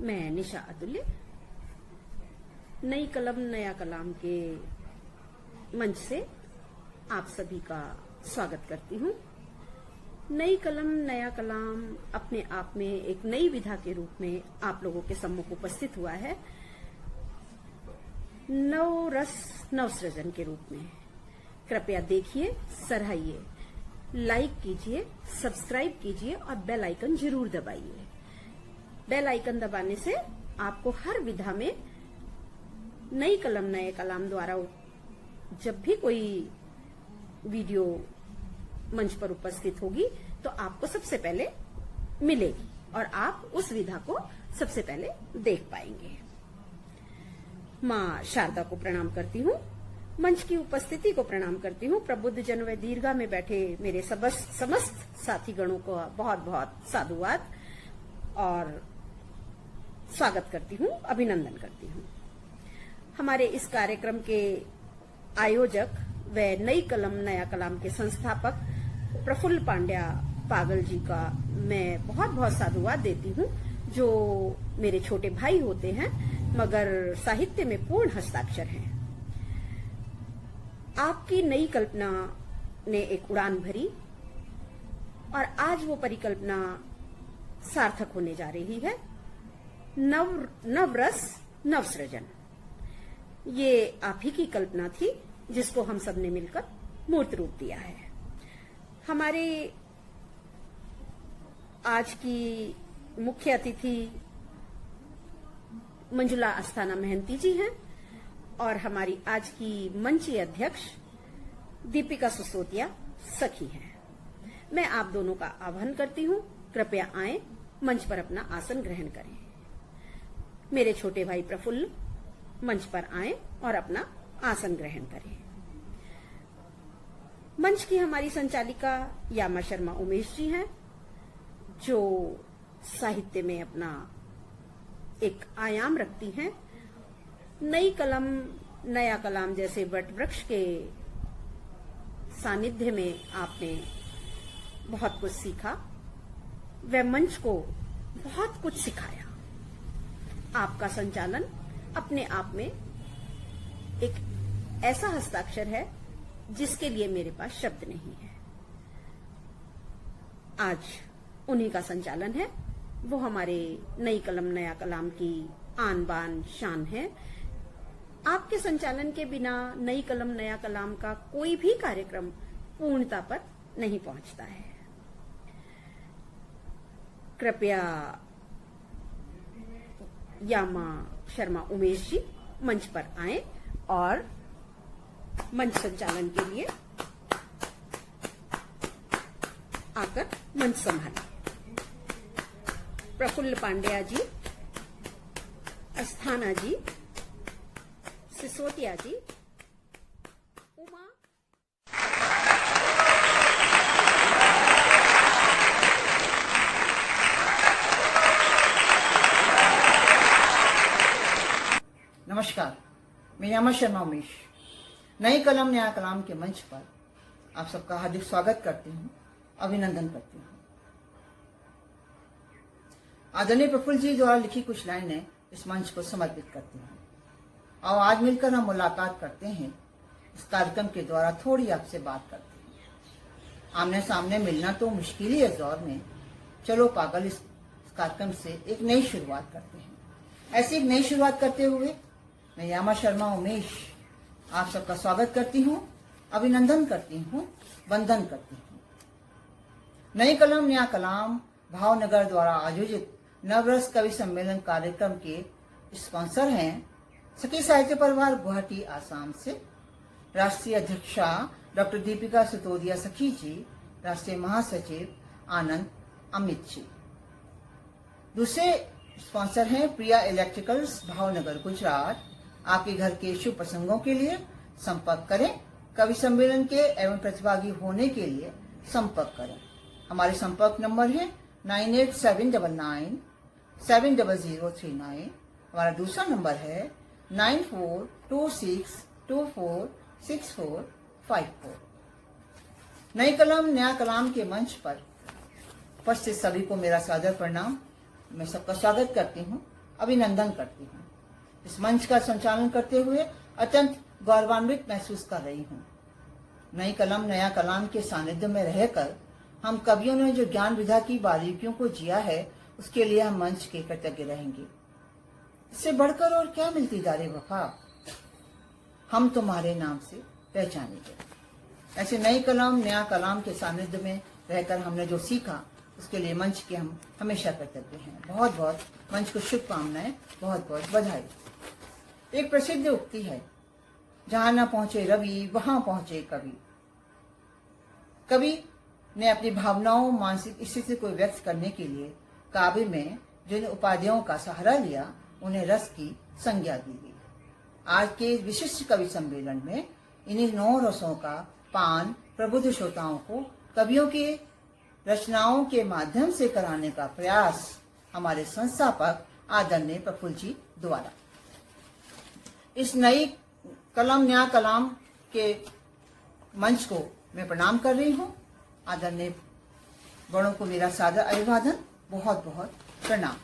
मैं निशा अतुल्य नई कलम नया कलाम के मंच से आप सभी का स्वागत करती हूँ। नई कलम नया कलाम अपने आप में एक नई विधा के रूप में आप लोगों के सम्मुख उपस्थित हुआ है, नव रस नव सृजन के रूप में। कृपया देखिए, सराहिए, लाइक कीजिए, सब्सक्राइब कीजिए और बेल आइकन जरूर दबाइए। बेल आइकन दबाने से आपको हर विधा में नई कलम नए कलाम द्वारा जब भी कोई वीडियो मंच पर उपस्थित होगी तो आपको सबसे पहले मिलेगी और आप उस विधा को सबसे पहले देख पाएंगे। माँ शारदा को प्रणाम करती हूँ, मंच की उपस्थिति को प्रणाम करती हूँ। प्रबुद्ध जन व दीर्घा में बैठे मेरे समस्त साथी गणों को बहुत बहुत साधुवाद और स्वागत करती हूँ, अभिनंदन करती हूँ। हमारे इस कार्यक्रम के आयोजक व नई कलम नया कलाम के संस्थापक प्रफुल्ल पांड्या पागल जी का मैं बहुत बहुत साधुवाद देती हूँ, जो मेरे छोटे भाई होते हैं मगर साहित्य में पूर्ण हस्ताक्षर हैं। आपकी नई कल्पना ने एक उड़ान भरी और आज वो परिकल्पना सार्थक होने जा रही है। नव रस नव सृजन, ये आप ही की कल्पना थी जिसको हम सब ने मिलकर मूर्त रूप दिया है। हमारे आज की मुख्य अतिथि मंजुला अस्थाना महंती जी हैं और हमारी आज की मंची अध्यक्ष दीपिका सिसोदिया सखी हैं। मैं आप दोनों का आह्वान करती हूँ, कृपया आएं, मंच पर अपना आसन ग्रहण करें। मेरे छोटे भाई प्रफुल्ल मंच पर आएं और अपना आसन ग्रहण करें। मंच की हमारी संचालिका यामा शर्मा उमेश जी हैं, जो साहित्य में अपना एक आयाम रखती हैं। नई कलम नया कलाम जैसे वट वृक्ष के सानिध्य में आपने बहुत कुछ सीखा, वह मंच को बहुत कुछ सिखाया। आपका संचालन अपने आप में एक ऐसा हस्ताक्षर है जिसके लिए मेरे पास शब्द नहीं है। आज उन्हीं का संचालन है, वो हमारे नई कलम नया कलाम की आन बान शान है। आपके संचालन के बिना नई कलम नया कलाम का कोई भी कार्यक्रम पूर्णता पर नहीं पहुंचता है। कृपया यामा शर्मा उमेश जी मंच पर आएं और मंच संचालन के लिए आकर मंच संभालें। प्रफुल्ल पांड्या जी, अस्थाना जी, सिसोदिया जी, उमा। नमस्कार, मैं यामा शर्मा उमेश नई कलम नया कलाम के मंच पर आप सबका हार्दिक स्वागत करती हूँ, अभिनंदन करती हूँ। आदरणीय प्रफुल्ल जी द्वारा लिखी कुछ लाइनें इस मंच को समर्पित करती हूँ। और आज मिलकर हम मुलाकात करते हैं, इस कार्यक्रम के द्वारा थोड़ी आपसे बात करते हैं। आमने सामने मिलना तो मुश्किल ही है इस दौर में। चलो पागल, इस कार्यक्रम से एक नई शुरुआत करते हैं। ऐसी एक नई शुरुआत करते हुए मैं यामा शर्मा उमेश आप सबका स्वागत करती हूँ, अभिनंदन करती हूँ, वंदन करती हूँ। नई कलम नया कलाम भावनगर द्वारा आयोजित नवरस कवि सम्मेलन कार्यक्रम के स्पॉन्सर हैं सखी साहित्य परिवार गुवाहाटी आसाम से राष्ट्रीय अध्यक्षा डॉक्टर दीपिका सिसोदिया सखी जी, राष्ट्रीय महासचिव आनंद अमित जी। दूसरे स्पॉन्सर हैं प्रिया इलेक्ट्रिकल्स भावनगर गुजरात। आपके घर के शुभ प्रसंगों के लिए संपर्क करें, कवि सम्मेलन के एवं प्रतिभागी होने के लिए संपर्क करें। हमारे संपर्क नंबर है 9879970039। हमारा दूसरा नंबर है 9426246454। नई कलम नया कलाम के मंच पर उपस्थित सभी को मेरा सादर प्रणाम। मैं सबका स्वागत करती हूँ, अभिनंदन करती हूँ। इस मंच का संचालन करते हुए अत्यंत गौरवान्वित महसूस कर रही हूँ। नई कलम नया कलाम के सानिध्य में रहकर हम कवियों ने जो ज्ञान विधा की बारीकियों को जिया है, उसके लिए हम मंच के कृतज्ञ रहेंगे। इससे बढ़कर और क्या मिलती दारे वफा, हम तुम्हारे नाम से पहचाने गए। ऐसे नई कलम नया कलाम के सानिध्य में रहकर हमने जो सीखा, उसके लिए मंच के हम हमेशा कृतज्ञ हैं। बहुत बहुत मंच को शुभकामनाएं, बहुत बहुत बधाई। एक प्रसिद्ध उक्ति है, जहां न पहुंचे रवि वहां पहुंचे कवि। कवि ने अपनी भावनाओं मानसिक स्थिति को व्यक्त करने के लिए काव्य में जिन उपाधियों का सहारा लिया, उन्हें रस की संज्ञा दी गई। आज के विशिष्ट कवि सम्मेलन में इन्हीं 9 रसों का पान प्रबुद्ध श्रोताओं को कवियों के रचनाओं के माध्यम से कराने का प्रयास हमारे संस्थापक आदरणीय प्रफुल्ल जी द्वारा। इस नई कलम नया कलाम के मंच को मैं प्रणाम कर रही हूँ। आदरणीय बड़ों को मेरा सादर अभिवादन, बहुत बहुत प्रणाम।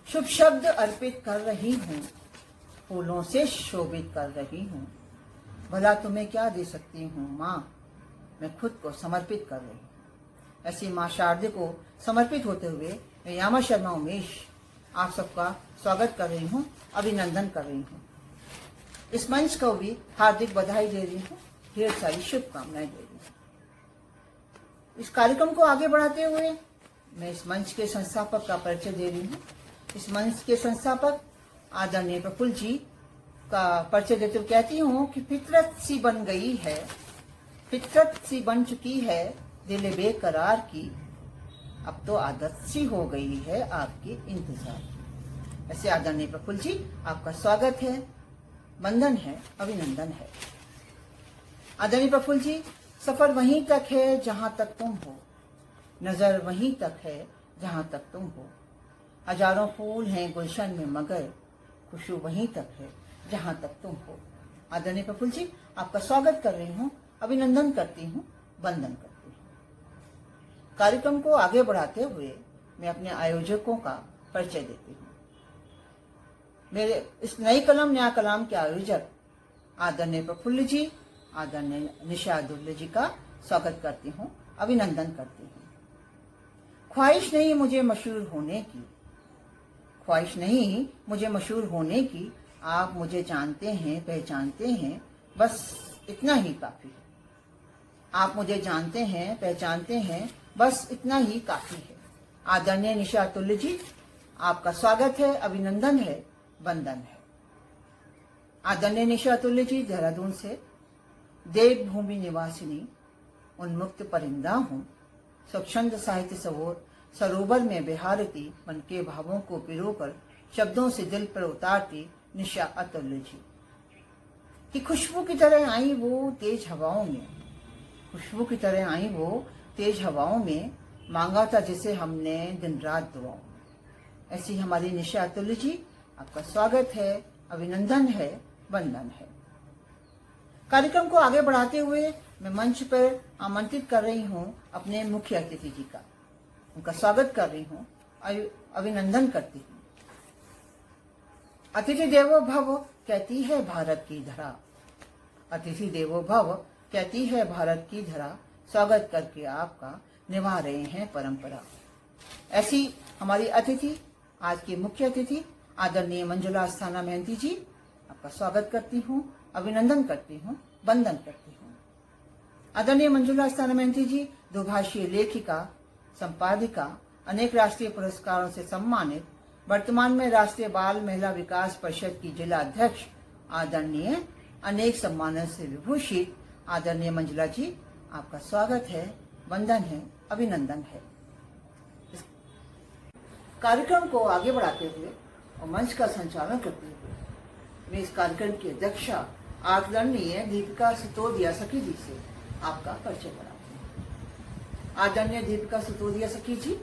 शुभ शब्द अर्पित कर रही हूँ, फूलों से शोभित कर रही हूँ। भला तुम्हें क्या दे सकती हूँ माँ, मैं खुद को समर्पित कर रही हूँ। ऐसी माँ शारदे को समर्पित होते हुए मैं यामा शर्मा उमेश आप सबका स्वागत कर रही हूँ, अभिनंदन कर रही हूँ। इस मंच को भी हार्दिक बधाई दे रही हूँ, ढेर सारी शुभकामनाएं दे रही हूँ। इस कार्यक्रम को आगे बढ़ाते हुए मैं इस मंच के संस्थापक का परिचय दे रही हूँ। इस मंच के संस्थापक आदरणीय प्रफुल्ल जी का परिचय देते हुए कहती हूँ कि फितरत सी बन गई है, फितरत सी बन चुकी है दिल बेकरार की, अब तो आदत सी हो गई है आपके इंतजार की। ऐसे आदरणीय प्रफुल्ल जी आपका स्वागत है, वंदन है, अभिनंदन है। आदरणीय प्रफुल्ल जी, सफर वहीं तक है जहां तक तुम हो, नजर वहीं तक है जहां तक तुम हो। हजारों फूल हैं गुलशन में मगर खुशबू वहीं तक है जहां तक तुम हो। आदरणीय प्रफुल्ल जी आपका स्वागत कर रही हूँ, अभिनंदन करती हूँ, वंदन करती हूँ। कार्यक्रम को आगे बढ़ाते हुए मैं अपने आयोजकों का परिचय देती हूँ। मेरे इस नई कलम नया कलाम के आयोजक आदरणीय प्रफुल्ल जी, आदरणीय निशा दुर्ले जी का स्वागत करती हूँ, अभिनंदन करती हूँ। ख्वाहिश नहीं मुझे मशहूर होने की, ख्वाहिश नहीं मुझे मशहूर होने की, आप मुझे जानते हैं पहचानते हैं, बस इतना ही काफी है। आप मुझे जानते हैं पहचानते हैं, बस इतना ही काफी है। आदरणीय निशा तुल्य जी आपका स्वागत है, अभिनंदन है, वंदन है। आदरणीय निशा तुल्य जी देहरादून से, देवभूमि निवासिनी, उन्मुक्त परिंदा हूँ, स्वच्छंद साहित्य सरोवर में बिहारती, मन के भावों को पिरोकर शब्दों से दिल पर उतारती निशा अतुल्य जी। कि खुशबू की तरह आई वो तेज हवाओं में, खुशबू की तरह आई वो तेज हवाओं में, मांगा था जिसे हमने दिन रात दुआओं में। ऐसी हमारी निशा अतुल्य जी आपका स्वागत है, अभिनंदन है, वंदन है। कार्यक्रम को आगे बढ़ाते हुए मैं मंच पर आमंत्रित कर रही हूँ अपने मुख्य अतिथि जी का, उनका स्वागत कर रही हूँ, अभिनंदन करती हूँ। अतिथि देवो भव कहती है भारत की धरा, अतिथि देवो भव कहती है भारत की धरा, स्वागत करके आपका निभा रहे हैं परंपरा। ऐसी हमारी अतिथि, आज की मुख्य अतिथि आदरणीय मंजुला अस्थाना मेहंती जी, आपका स्वागत करती हूँ, अभिनंदन करती हूँ, वंदन करती हूँ। आदरणीय मंजुला अस्थाना मेहंती जी दुभाषीय लेखिका, संपादिका, अनेक राष्ट्रीय पुरस्कारों से सम्मानित, वर्तमान में राष्ट्रीय बाल महिला विकास परिषद की जिला अध्यक्ष, आदरणीय अनेक सम्मानों से विभूषित आदरणीय मंजुला जी आपका स्वागत है, वंदन है, अभिनंदन है। इस कार्यक्रम को आगे बढ़ाते हुए और मंच का संचालन करते हुए मैं इस कार्यक्रम की अध्यक्षा आदरणीय दीपिका सितोदिया सखी जी से आपका परिचय कराती हूँ। आदरणीय दीपिका सितोदिया सखी जी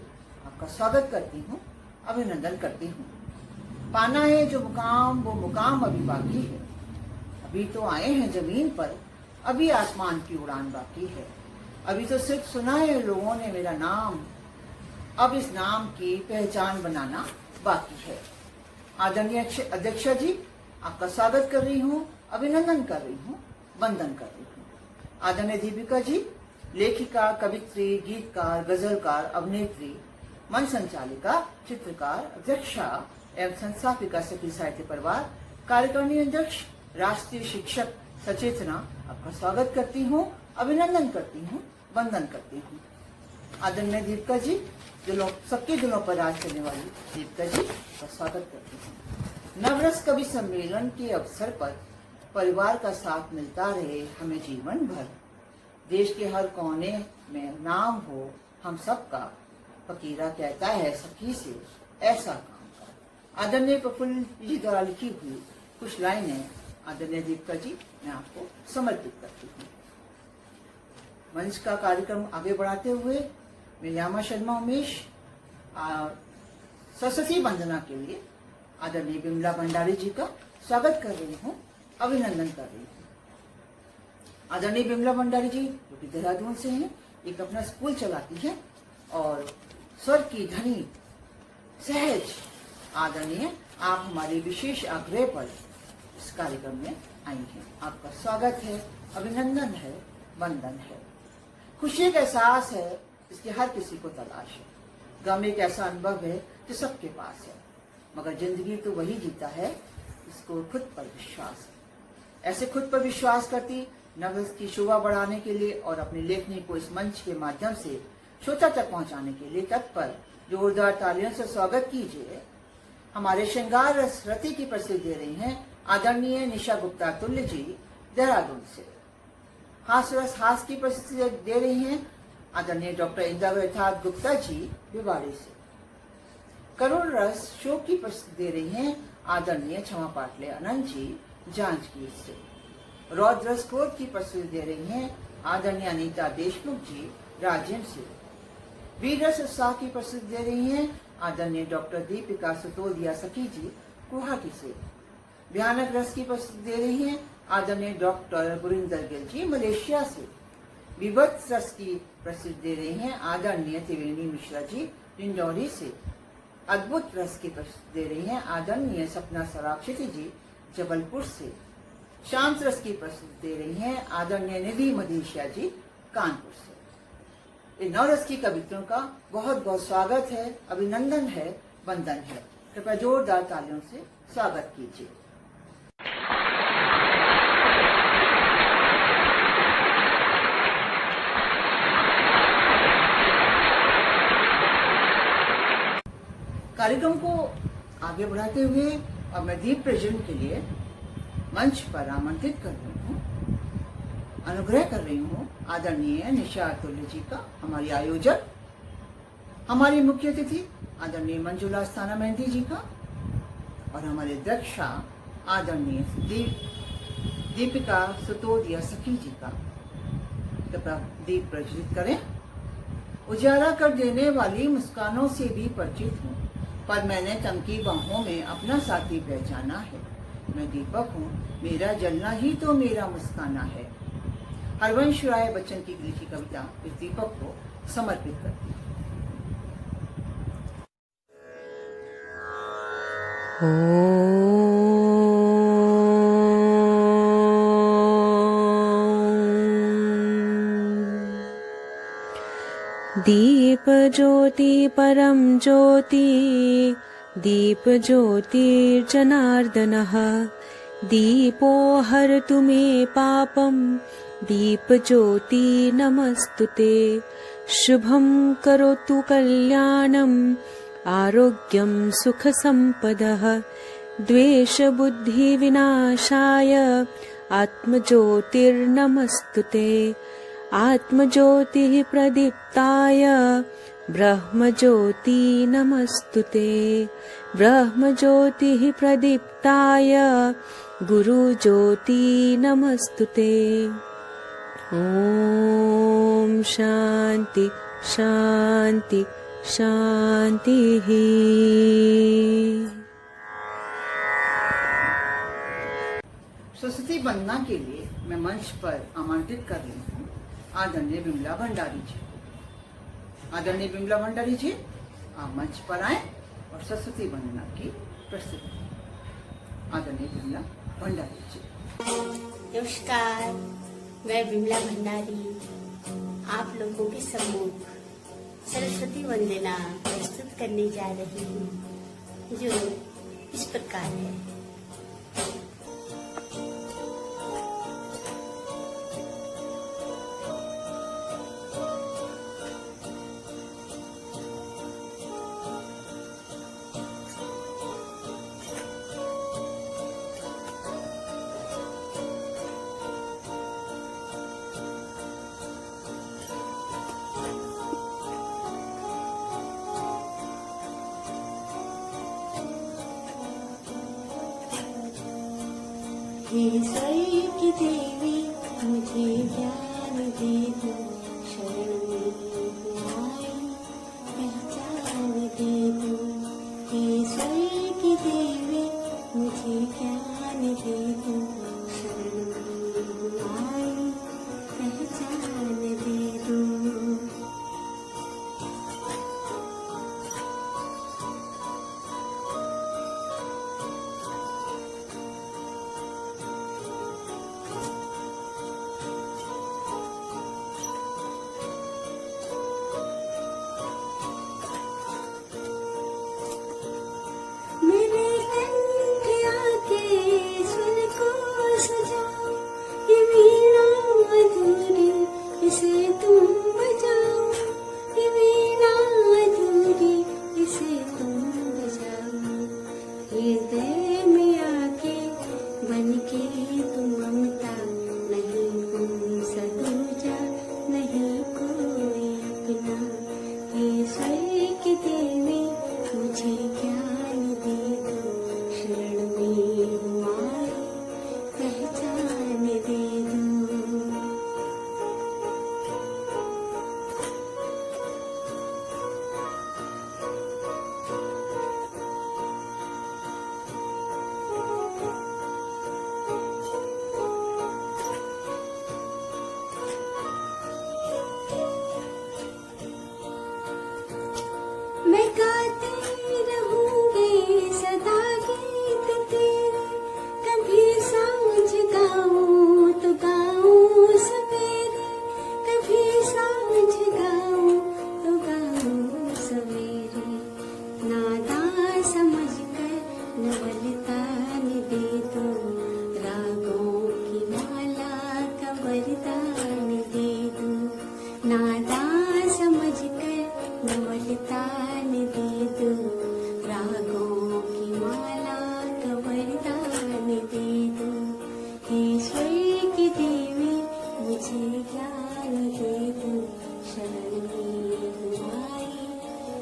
आपका स्वागत करती हूँ, अभिनंदन करती हूँ। पाना है जो मुकाम वो मुकाम अभी बाकी है, अभी तो आए हैं जमीन पर, अभी आसमान की उड़ान बाकी है। अभी तो सिर्फ सुना है लोगों ने मेरा नाम, अब इस नाम की पहचान बनाना बाकी है। आदरणीय अध्यक्षा जी, आपका स्वागत कर रही हूँ, अभिनंदन कर रही हूँ, वंदन कर रही हूँ। आदरणीय दीपिका जी, लेखिका, कवित्री, गीतकार, गजलकार, अभिनेत्री, मंच संचालिका, चित्रकार, अध्यक्षा एवं संस्थापिका सखी साहित्य परिवार, कार्यकारिणी अध्यक्ष, राष्ट्रीय शिक्षक सचेतना, आपका स्वागत करती हूँ, अभिनंदन करती हूँ, वंदन करती हूँ। आदरणीय दीपिका जी, सबके दिलों पर राज करने वाली दीपिका जी का स्वागत करती हूँ। नवरस कवि सम्मेलन के अवसर पर परिवार का साथ मिलता रहे हमें जीवन भर। देश के हर कोने में नाम हो हम सबका, फकीरा कहता है सखी से ऐसा काम कर। आदरणीय प्रफुल्ल जी द्वारा लिखी हुई कुछ लाइनें आदरणीय दीपिका जी मैं आपको समर्पित करती हूँ। मंच का कार्यक्रम आगे बढ़ाते हुए मैं यामा शर्मा उमेश सरस्वती वंदना के लिए आदरणीय बिमला भंडारी जी का स्वागत कर रही हूँ, अभिनंदन कर रही हूँ। आदरणीय बिमला भंडारी जी जो कि देहरादून से हैं, एक अपना स्कूल चलाती है और स्वर की धनी सहज। आदरणीय, आप हमारे विशेष आग्रह पर इस कार्यक्रम में आई हैं। आपका स्वागत है, अभिनंदन है, वंदन है। खुशी का एहसास है, इसकी हर किसी को तलाश है। गम एक ऐसा अनुभव है जो सबके पास है, मगर जिंदगी तो वही जीता है इसको खुद पर विश्वास है। ऐसे खुद पर विश्वास करती नवरस की शोभा बढ़ाने के लिए और अपनी लेखनी को इस मंच के माध्यम से श्रोता तक पहुंचाने के लिए तत्पर जोरदार तालियों से स्वागत कीजिए। हमारे श्रृंगार रस रति की प्रस्तुति दे रही हैं आदरणीय निशा गुप्ता तुल्य जी देहरादून से। हास्य रस हास्य की प्रस्तुति दे रही हैं आदरणीय डॉक्टर इंदिरा यथार्थ गुप्ता जी भिवाड़ी से। करुण रस शोक की प्रस्तुति दे रही हैं आदरणीय क्षमा पाटले अनंत जी जांजगीर से। रौद्र रस क्रोध की प्रस्तुति दे रही हैं आदरणीय अनीता देशमुख जी राजेंद्र से। वीर रस उत्साह की प्रस्तुति दे रही हैं आदरणीय डॉक्टर दीपिका सुतोदिया सखी जी गुवाहाटी से। भयानक रस की प्रस्तुति दे रही हैं आदरणीय डॉक्टर गुरिंदर गिल जी मलेशिया से। विभत्स रस की प्रस्तुति दे रही हैं आदरणीय त्रिवेणी मिश्रा जी डिंडौरी से। अद्भुत रस की प्रस्तुति दे रही हैं आदरणीय सपना सराक्षिति जी जबलपुर से। शांत रस की प्रस्तुति दे रही हैं आदरणीय निधि मधेशिया जी कानपुर से। इन नौ रस की कविताओं का बहुत बहुत स्वागत है, अभिनंदन है, वंदन है। कृपया जोरदार तालियों से स्वागत कीजिए। कार्यक्रम को आगे बढ़ाते हुए अब मैं दीप प्रज्वलन के लिए मंच पर आमंत्रित कर रही हूँ, अनुग्रह कर रही हूँ आदरणीय निशा तुल्य जी का, हमारी आयोजक, हमारी मुख्य अतिथि आदरणीय मंजुला स्थाना मेहंदी जी का और हमारे अध्यक्षा आदरणीय दीपिका सुतोदिया सखी जी का। कृपया दीप प्रज्वलित करें। उजाला कर देने वाली मुस्कानों से भी परिचित हूँ, पर मैंने तमकी बाहों में अपना साथी पहचाना है। मैं दीपक हूँ, मेरा जलना ही तो मेरा मुस्काना है। हरवंश राय बच्चन की लिखी कविता इस दीपक को समर्पित करती हूँ। दीप ज्योति परम ज्योति, दीप ज्योतिर्जनार्दनः, दीपो हरतु मे पापं, दीप ज्योति नमस्तुते। शुभं करोतु कल्याणं, आरोग्यं सुख संपदः, द्वेष बुद्धि विनाशाय, आत्मज्योतिर्नमस्तुते। आत्मज्योतिः प्रदीप्ताय, ब्रह्मज्योति नमस्तुते। ब्रह्मज्योतिः प्रदीप्ताय, गुरुज्योति नमस्तुते। ॐ शान्ति शान्ति शान्तिः। सरस्वती वंदना के लिए मैं मंच पर आमंत्रित कर रही हूँ आदरणीय बिमला भंडारी जी। आदरणीय बिमला भंडारी जी आप मंच पर आए और सरस्वती वंदना की प्रस्तुति करें। आदरणीय विमला भंडारी जी। नमस्कार, मैं विमला भंडारी आप लोगों के सम्मुख सरस्वती वंदना प्रस्तुत करने जा रही हूँ, जो इस प्रकार है। हे स्वर्ग की देवी मुझे ज्ञान दे दो, शरण में आई पहचान दे दो। हे स्वर्ग की देवी मुझे ज्ञान दे दो, शरण में आई पहचान दे दो। मेरे कंठ आके सुन को सजाओ, ये वीणा मधुरी इसे तुम बजाओ, ये वीणा मधुरी इसे तुम बजाओ। हृदय में आके बनके तुम ममता, नहीं उनसा दूजा नहीं कोई अपना। हे स्वर्ग की देवी मुझे ज्ञान दे दो, शरण में हमारी पहचान दे दो। मैं गाती रहूंगी सदा गीत तेरे, कभी सांझ गाऊं तो गाऊं सवेरे, कभी सांझ गाऊं तो गाऊं सवेरे। नादा समझ कर नवलता दे दो, रागों की माला का वरदान दे दो। नादा समझ कर नवलतान दे दो, रागों की माला का वरदान दे दो। हे स्वर्ग की देवी मुझे ज्ञान दे दो, शरण में आई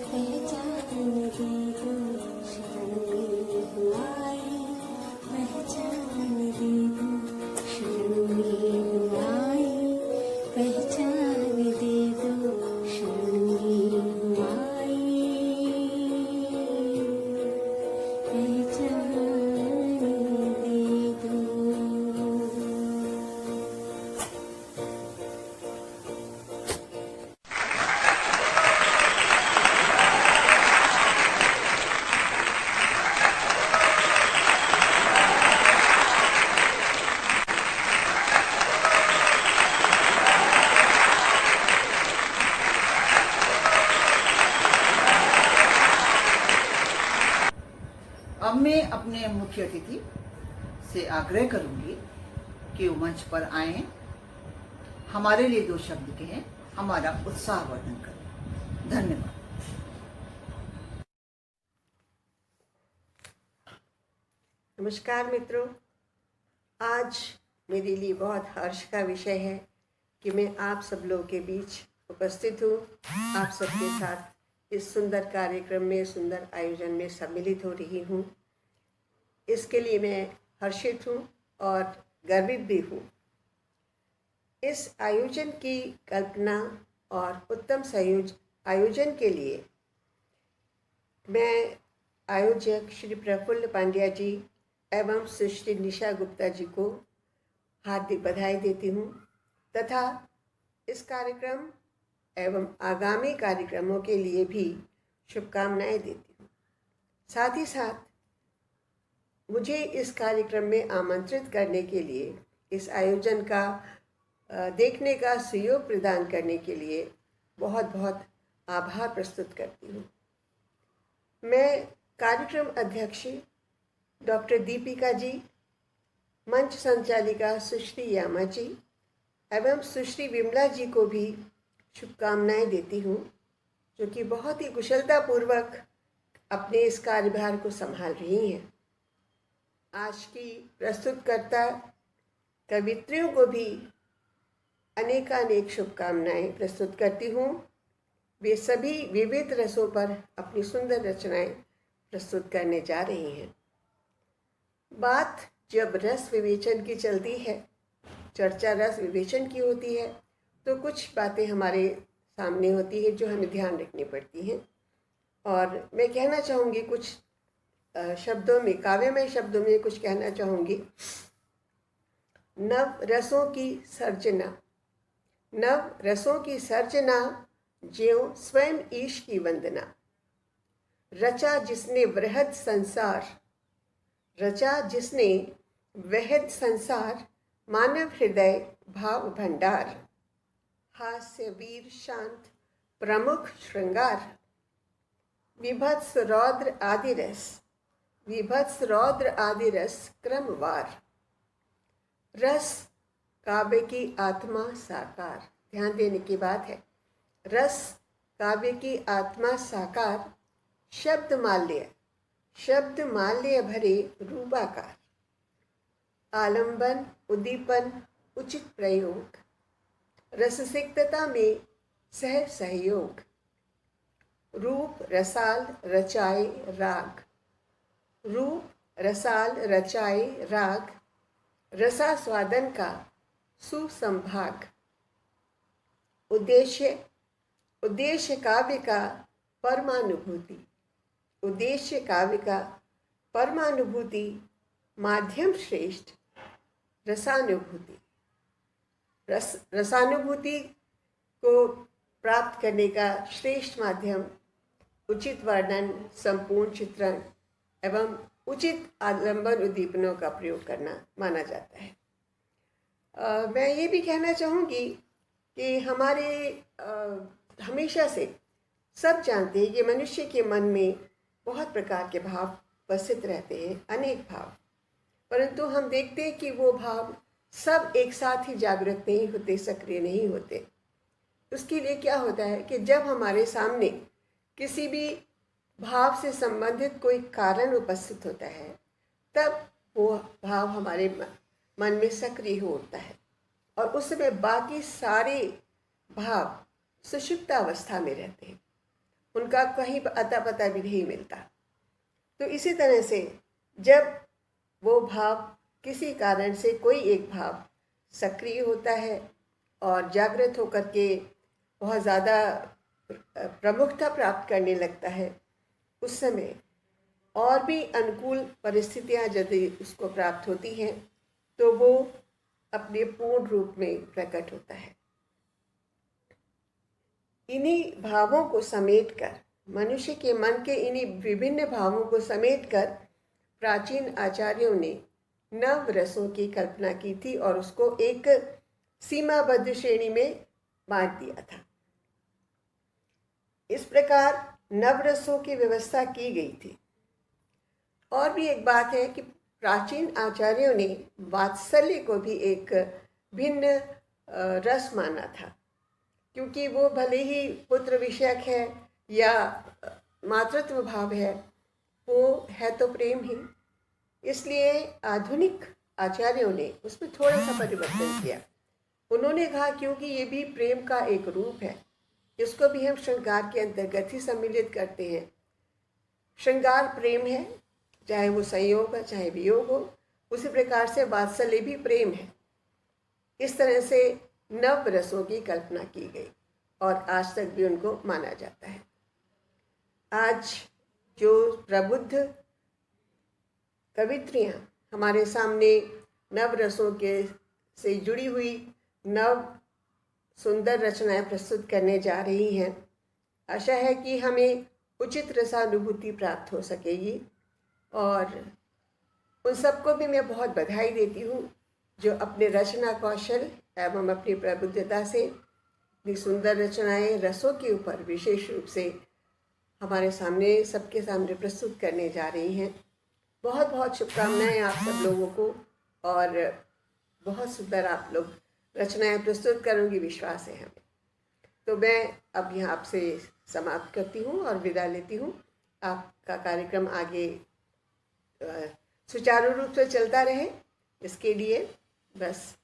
पहचान दे दो, शरण में आई पहचान दे दो, शरण में आई पहचान दे दो, शरण में आई पहचान दे दो। अब मैं अपने मुख्य अतिथि से आग्रह करूंगी कि वो मंच पर आए, हमारे लिए दो शब्द कहें, हमारा उत्साह वर्धन करें। धन्यवाद। नमस्कार मित्रों, आज मेरे लिए बहुत हर्ष का विषय है कि मैं आप सब लोगों के बीच उपस्थित हूँ, आप सबके साथ इस सुंदर कार्यक्रम में, सुंदर आयोजन में सम्मिलित हो रही हूँ। इसके लिए मैं हर्षित हूँ और गर्वित भी हूँ। इस आयोजन की कल्पना और उत्तम आयोजन के लिए मैं आयोजक श्री प्रफुल्ल पांड्या जी एवं सुश्री निशा गुप्ता जी को हार्दिक बधाई देती हूँ तथा इस कार्यक्रम एवं आगामी कार्यक्रमों के लिए भी शुभकामनाएं देती हूँ। साथ ही साथ मुझे इस कार्यक्रम में आमंत्रित करने के लिए, इस आयोजन का देखने का सहयोग प्रदान करने के लिए बहुत बहुत आभार प्रस्तुत करती हूँ। मैं कार्यक्रम अध्यक्ष डॉक्टर दीपिका जी, मंच संचालिका सुश्री यामा जी एवं सुश्री विमला जी को भी शुभकामनाएं देती हूँ, जो कि बहुत ही कुशलतापूर्वक अपने इस कार्यभार को संभाल रही हैं। आज की प्रस्तुतकर्ता कवित्रियों को भी अनेकानेक शुभकामनाएं प्रस्तुत करती हूँ। वे सभी विविध रसों पर अपनी सुंदर रचनाएं प्रस्तुत करने जा रही हैं। बात जब रस विवेचन की चलती है, चर्चा रस विवेचन की होती है, तो कुछ बातें हमारे सामने होती है जो हमें ध्यान रखनी पड़ती हैं। और मैं कहना चाहूँगी कुछ शब्दों में, काव्यमय शब्दों में कुछ कहना चाहूँगी। नव रसों की सर्जना, नव रसों की सर्जना, ज्यों स्वयं ईश की वंदना। रचा जिसने वृहद संसार, रचा जिसने वहद संसार, मानव हृदय भाव भंडार। हास्य वीर शांत प्रमुख श्रृंगार। विभत्स रौद्र आदि रस, विभत्स रौद्र आदि रस क्रमवार। रस काव्य की आत्मा साकार। ध्यान देने की बात है। रस काव्य की आत्मा साकार। शब्द माल्य, शब्द माल्य भरे रूपाकार। आलंबन उद्दीपन उचित प्रयोग। रससिक्तता में सह सहयोग। रूप रसाल रचाए राग, रूप रसाल रचाए राग। रसास्वादन का सुसंभाग। उद्देश्य, उद्देश्य काव्य का परमानुभूति, उद्देश्य काव्य का परमानुभूति। माध्यम श्रेष्ठ रसानुभूति, रसानुभूति को प्राप्त करने का श्रेष्ठ माध्यम उचित वर्णन, संपूर्ण चित्रण एवं उचित आलंबन उद्दीपनों का प्रयोग करना माना जाता है। मैं ये भी कहना चाहूँगी कि हमारे हमेशा से सब जानते हैं कि मनुष्य के मन में बहुत प्रकार के भाव उपस्थित रहते हैं, अनेक भाव, परंतु हम देखते हैं कि वो भाव सब एक साथ ही जागृत नहीं होते, सक्रिय नहीं होते। उसके लिए क्या होता है कि जब हमारे सामने किसी भी भाव से संबंधित कोई कारण उपस्थित होता है, तब वो भाव हमारे मन में सक्रिय हो उठता है और उस समय बाकी सारे भाव सुषुप्त अवस्था में रहते हैं, उनका कहीं अता पता भी नहीं मिलता। तो इसी तरह से जब वो भाव, किसी कारण से कोई एक भाव सक्रिय होता है और जागृत होकर के बहुत ज़्यादा प्रमुखता प्राप्त करने लगता है, उस समय और भी अनुकूल परिस्थितियाँ यदि उसको प्राप्त होती हैं तो वो अपने पूर्ण रूप में प्रकट होता है। इन्हीं भावों को समेटकर, मनुष्य के मन के इन्हीं विभिन्न भावों को समेटकर प्राचीन आचार्यों ने नव रसों की कल्पना की थी और उसको एक सीमाबद्ध श्रेणी में बांट दिया था। इस प्रकार नव रसों की व्यवस्था की गई थी। और भी एक बात है कि प्राचीन आचार्यों ने वात्सल्य को भी एक भिन्न रस माना था, क्योंकि वो भले ही पुत्र विषयक है या मातृत्व भाव है, वो है तो प्रेम ही। इसलिए आधुनिक आचार्यों ने उसमें थोड़ा सा परिवर्तन किया। उन्होंने कहा क्योंकि ये भी प्रेम का एक रूप है, इसको भी हम श्रृंगार के अंतर्गत ही सम्मिलित करते हैं। श्रृंगार प्रेम है, चाहे वो संयोग हो चाहे वियोग हो, उसी प्रकार से वात्सल्य भी प्रेम है। इस तरह से नव रसों की कल्पना की गई और आज तक भी उनको माना जाता है। आज जो प्रबुद्ध कवित्रियाँ हमारे सामने नव रसों के से जुड़ी हुई नव सुंदर रचनाएं प्रस्तुत करने जा रही हैं, आशा है कि हमें उचित रसानुभूति प्राप्त हो सकेगी। और उन सबको भी मैं बहुत बधाई देती हूँ जो अपने रचना कौशल एवं अपनी प्रबुद्धता से इतनी सुंदर रचनाएं रसों के ऊपर विशेष रूप से हमारे सामने, सबके सामने प्रस्तुत करने जा रही हैं। बहुत बहुत शुभकामनाएं आप सब लोगों को, और बहुत सुंदर आप लोग रचनाएं प्रस्तुत करूँगी, विश्वास है हमें। तो मैं अब यहाँ आपसे समाप्त करती हूँ और विदा लेती हूँ। आपका कार्यक्रम आगे सुचारू रूप से चलता रहे, इसके लिए बस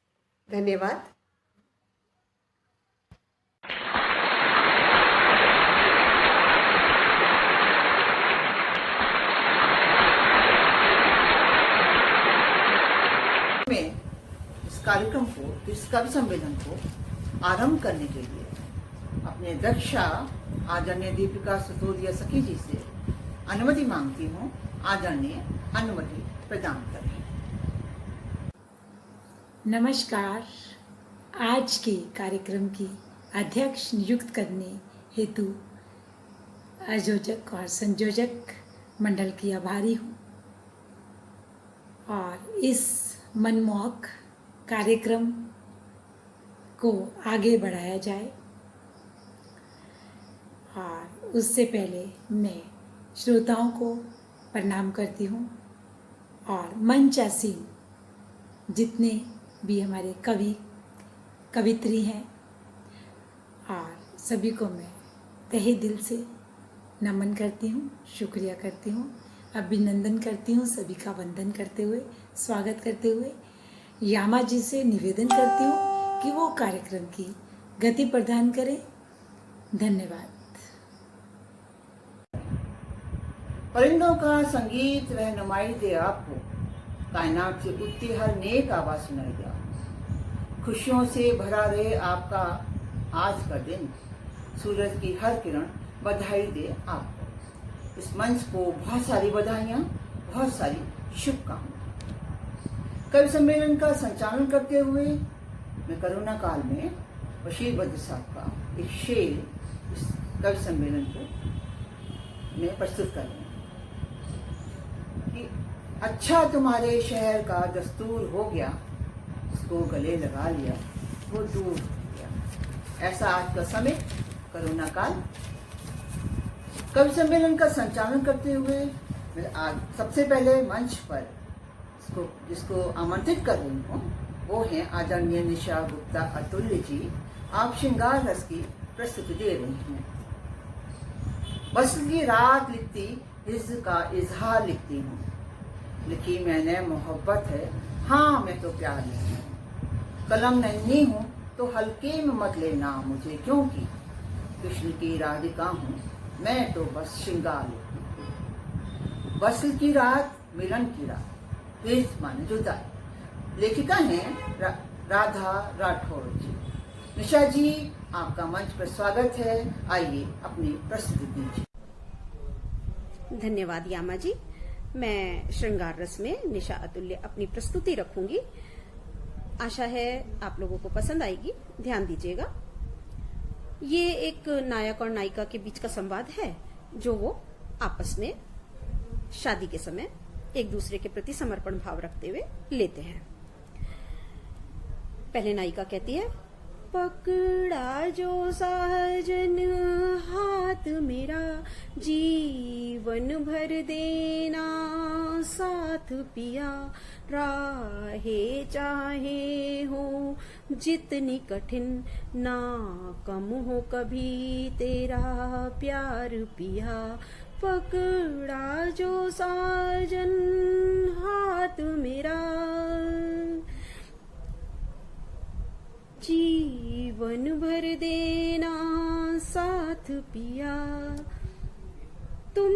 धन्यवाद। में इस कार्यक्रम को, इस कवि सम्मेलन को आरंभ करने के लिए अपने दक्षा आदरणीय दीपिका सतोदिया सखी जी से अनुमति मांगती हूँ। आदरणीय अनुमति प्रदान करें। नमस्कार। आज के कार्यक्रम की अध्यक्ष नियुक्त करने हेतु आयोजक और संयोजक मंडल की आभारी हूँ, और इस मनमोहक कार्यक्रम को आगे बढ़ाया जाए। और उससे पहले मैं श्रोताओं को प्रणाम करती हूँ, और मंचासीन जितने भी हमारे कवि कवित्री हैं, और सभी को मैं तहे दिल से नमन करती हूँ, शुक्रिया करती हूँ, अभिनंदन करती हूँ। सभी का वंदन करते हुए, स्वागत करते हुए यामा जी से निवेदन करती हूँ कि वो कार्यक्रम की गति प्रदान करें। धन्यवाद। परिंदों का संगीत रहनुमाई दे आपको, कायनात से उठती हर नेक आवाज सुनाई दे आपको। खुशियों से भरा रहे आपका आज का दिन, सूरज की हर किरण बधाई दे आपको। इस मंच को बहुत सारी बधाइयाँ, बहुत सारी शुभकामनाएं। कवि सम्मेलन का संचालन करते हुए मैं कोरोना काल में बशीर बद्र साहब का एक शेर इस कवि सम्मेलन को मैं प्रस्तुत कर रही हूँ कि अच्छा तुम्हारे शहर का दस्तूर हो गया, उसको गले लगा लिया, वो दूर हो गया। ऐसा आज का समय, कोरोना काल। कवि सम्मेलन का संचालन करते हुए मैं आज सबसे पहले मंच पर जिसको आमंत्रित कर रही हूँ वो हैं आदरणीय निशा गुप्ता अतुल्य जी। आप श्रृंगार रस की प्रस्तुति दे रही हैं। बस की रात लिखती हिज्ज का इजहार लिखती हूँ, लिखी मैंने मोहब्बत है, हाँ मैं तो प्यार लिखती हूँ। कलम नन्ही हूँ तो हल्के में मत लेना मुझे, क्योंकि कृष्ण की राधिका हूँ मैं तो बस श्रृंगार लिखती हूँ। बस की रात मिलन की रात, हिज्ज माने जुदाई। लेखिका हैं राधा राठौर जी। निशा जी आपका मंच पर स्वागत है, आइए अपनी प्रस्तुति दीजिए। धन्यवाद यामा जी। मैं श्रृंगार रस में निशा अतुल्य अपनी प्रस्तुति रखूंगी। आशा है आप लोगों को पसंद आएगी। ध्यान दीजिएगा। ये एक नायक और नायिका के बीच का संवाद है जो वो आपस में शादी के समय एक दूसरे के प्रति समर्पण भाव रखते हुए लेते हैं। पहले नायिका कहती है, पकड़ा जो साजन हाथ मेरा, जीवन भर देना साथ पिया, राहे चाहे हो जितनी कठिन, ना कम हो कभी तेरा प्यार पिया। पकड़ा जो साजन हाथ मेरा, जीवन भर देना साथ पिया। तुम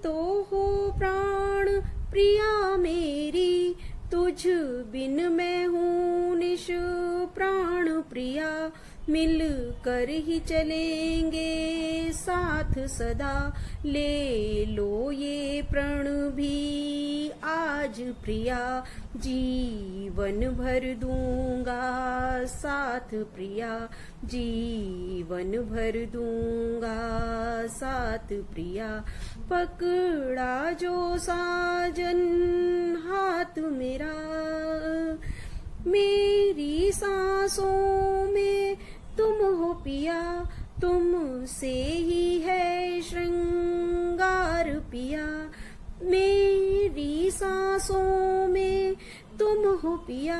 तो हो प्राण प्रिया मेरी, तुझ बिन मैं हूँ निश प्राण प्रिया। मिल कर ही चलेंगे साथ सदा, ले लो ये प्रण भी आज प्रिया, जीवन भर दूंगा साथ प्रिया, जीवन भर दूंगा साथ प्रिया। पकड़ा जो साजन हाथ मेरा, मेरी सांसों में तुम हो पिया, तुमसे ही है श्रृंगार पिया, मेरी सांसों में तुम हो पिया,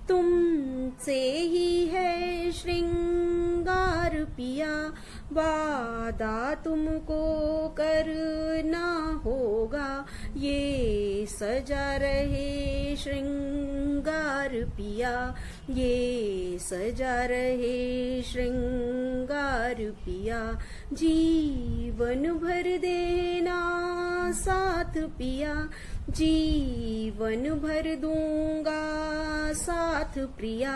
तुमसे ही है श्रृंगार पिया। वादा तुमको करना होगा, ये सजा रहे श्रृंगार पिया, ये सजा रहे श्रृंगार पिया। जीवन भर देना साथ पिया, जीवन भर दूंगा साथ प्रिया।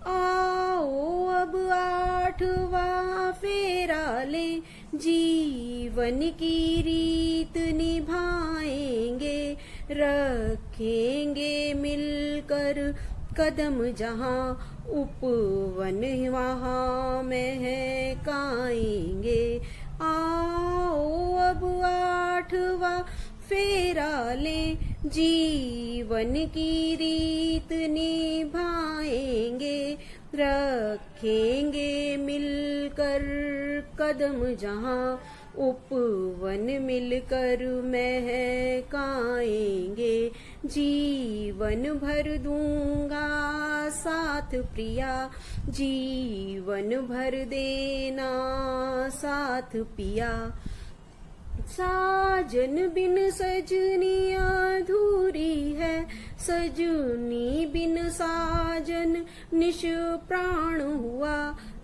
आओ अब 8वां फेरा ले, जीवन की रीत निभाएंगे, रखेंगे मिलकर कदम जहां, उपवन वहां महकाएंगे। आओ अब 8वां फेरा ले, जीवन की रीत निभाएंगे, रखेंगे मिलकर कदम जहां, उपवन मिलकर महकाएंगे। जीवन भर दूंगा साथ प्रिया, जीवन भर देना साथ पिया। साजन बिन सजनी अधूरी है, सजनी बिन साजन निष्प्राण हुआ,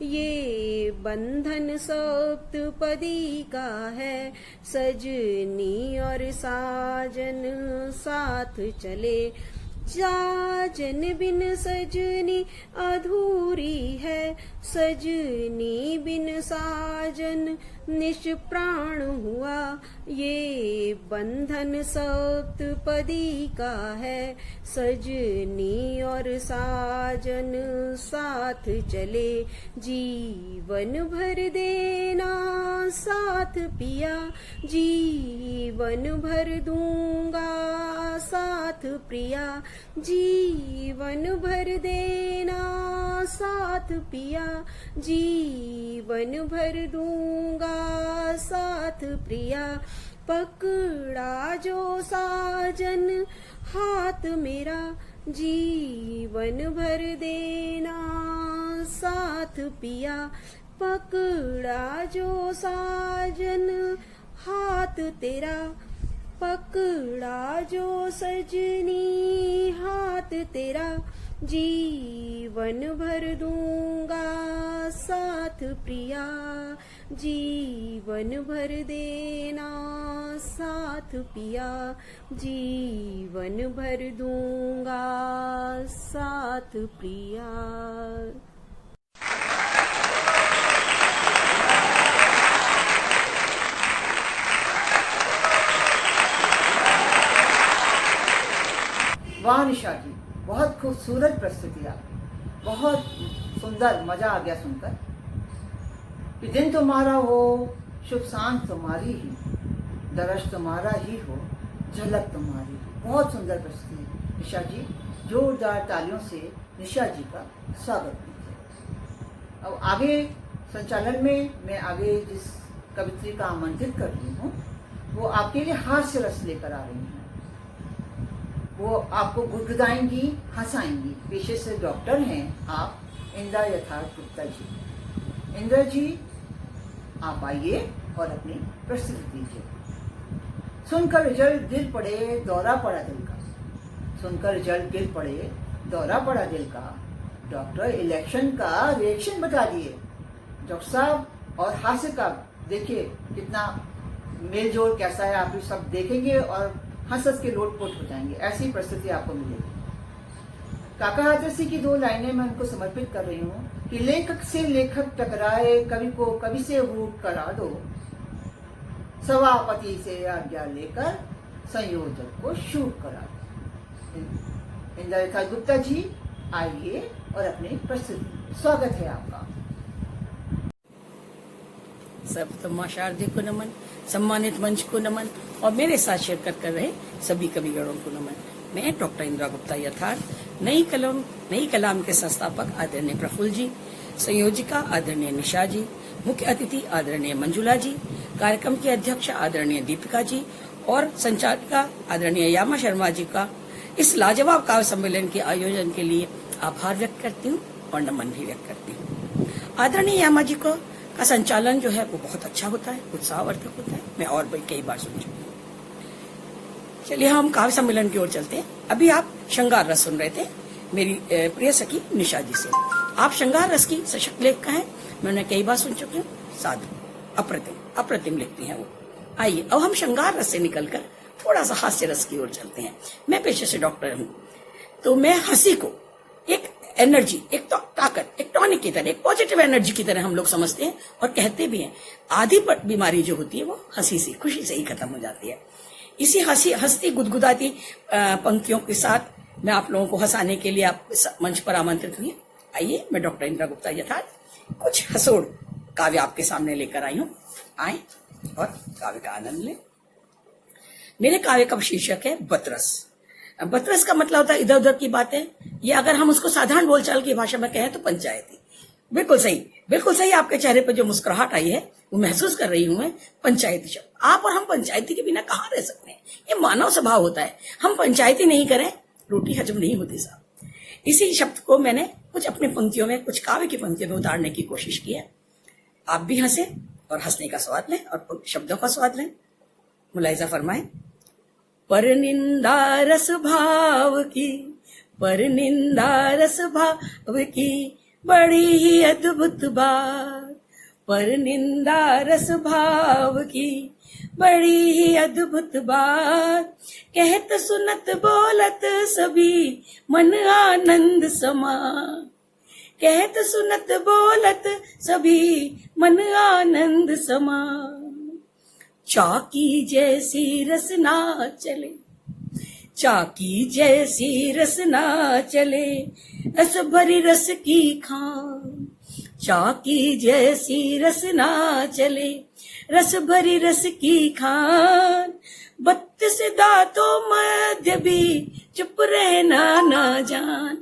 ये बंधन सप्तपदी का है। सजनी और साजन साथ चले, साजन बिन सजनी अधूरी है, सजनी बिन साजन निष्प्राण हुआ, ये बंधन सप्तपदी का है। सजनी और साजन साथ चले, जीवन भर देना साथ पिया, जीवन भर दूंगा साथ प्रिया, जीवन भर देना साथ पिया, जीवन भर दूंगा साथ प्रिया। पकड़ा जो साजन हाथ मेरा, जीवन भर देना साथ पिया। पकड़ा जो साजन हाथ तेरा, पकड़ा जो सजनी हाथ तेरा, जीवन भर दूंगा साथ प्रिया, जीवन भर देना साथ पिया, जीवन भर दूंगा साथ प्रिया। वाह निशा जी, बहुत खूबसूरत प्रस्तुति आपकी, बहुत सुंदर, मजा आ गया सुनकर। कि दिन तुम्हारा हो, शुभ सांझ तुम्हारी ही, दरस तुम्हारा ही हो, झलक तुम्हारी। बहुत सुंदर प्रस्तुति निशा जी, जोरदार तालियों से निशा जी का स्वागत कीजिए। अब आगे संचालन में मैं आगे जिस कवित्री का आमंत्रित कर रही हूँ, वो आपके लिए हास्य रस लेकर आ रही हैं। वो आपको गुदगुदाएंगी, हंसाएंगी। पेशे से डॉक्टर हैं आप, इंदिरा यथार्थ गुप्ता जी। इंदिरा जी, आप आइए और अपनी प्रस्तुति दीजिए। सुनकर रिजल्ट गिर पड़े, दौरा पड़ा दिल का। सुनकर रिजल्ट गिर पड़े, दौरा पड़ा दिल का। डॉक्टर इलेक्शन का रिएक्शन बता दिए। डॉक्टर साहब और हास्य का देखिए कितना मेल जोल कैसा है, आप सब देखेंगे और हंस हंस के लोटपोट हो जाएंगे। ऐसी परिस्थिति आपको मिलेगी। काका हाथरसी की 2 लाइनें मैं उनको समर्पित कर रही हूँ कि लेखक से लेखक टकराए, कवि को कवि से रूट करा दो, सभापति से आज्ञा लेकर संयोजक को शूट करा दो। इंदिरा रेखा गुप्ता जी आइए और अपनी प्रस्तुति, स्वागत है आपका। सर्वप्रथम शारदे को नमन, सम्मानित मंच को नमन और मेरे साथ शिरकत कर रहे सभी कविगणों को नमन। मैं डॉक्टर इंदिरा गुप्ता यथार्थ, नई कलाम के संस्थापक आदरणीय प्रफुल्ल जी, संयोजिका आदरणीय निशा जी, मुख्य अतिथि आदरणीय मंजुला जी, कार्यक्रम की अध्यक्ष आदरणीय दीपिका जी और संचालिका आदरणीय यामा शर्मा जी का इस लाजवाब काव्य सम्मेलन के आयोजन के लिए आभार व्यक्त करती हूँ और नमन भी व्यक्त करती हूँ। आदरणीय यामा जी का संचालन जो है वो बहुत अच्छा होता है, उत्साहवर्धक होता है, मैं और भी कई बार सुन चुकी हूँ। चलिए हम काव्य सम्मेलन की ओर चलते हैं। अभी आप श्रृंगार रस सुन रहे थे मेरी प्रिय सखी निशा जी से। आप श्रृंगार रस की सशक्त लेखिका हैं, मैं उन्हें कई बार सुन चुकी हूँ। साधु, अप्रतिम लिखती हैं वो। आइए अब हम श्रृंगार रस से निकलकर थोड़ा सा हास्य रस की ओर चलते हैं। मैं पेशे से डॉक्टर हूँ, तो मैं हंसी को एक एनर्जी, एक तो ताकत, एक टॉनिक की तरह, एक पॉजिटिव एनर्जी की तरह हम लोग समझते हैं और कहते भी हैं। आधी बीमारी जो होती है वो हंसी से, खुशी से ही खत्म हो जाती है। इसी हंसती गुदगुदाती पंक्तियों के साथ मैं आप लोगों को हंसाने के लिए आप मंच पर आमंत्रित हुई। आइए मैं डॉक्टर इंदिरा गुप्ता यथार्थ कुछ हंसोड़ काव्य आपके सामने लेकर आई हूँ। आए और काव्य का आनंद लें। मेरे काव्य का शीर्षक है बतरस। बतरस का मतलब होता है इधर उधर की बातें, ये अगर हम उसको साधारण बोलचाल की भाषा में कहें तो पंचायती। बिल्कुल सही आपके चेहरे पर जो मुस्कुराहट आई है वो महसूस कर रही हूं मैं। पंचायती शब्द, आप और हम पंचायती के बिना कहाँ रह सकते हैं, ये मानव स्वभाव होता है। हम पंचायती नहीं करें रोटी हजम नहीं होती साहब। इसी शब्द को मैंने कुछ अपनी पंक्तियों में, कुछ काव्य की पंक्तियों में उतारने की कोशिश की है। आप भी हंसे और हंसने का स्वाद लें और शब्दों का स्वाद लें। मुलाहिजा फरमाएं। पर निंदा रस भाव की, पर निंदा रस भाव की बड़ी ही अद्भुत बात, पर निंदा रस भाव की बड़ी ही अद्भुत बात, कहत सुनत बोलत सभी मन आनंद समा, कहत सुनत बोलत सभी मन आनंद समा, चाकी जैसी रसना चले, चाकी जैसी रसना चले, रस भरी रस की खान, चाकी जैसी रसना चले, रस भरी रस की खान, 32 दांतों मध्य भी चुप रहना ना जान।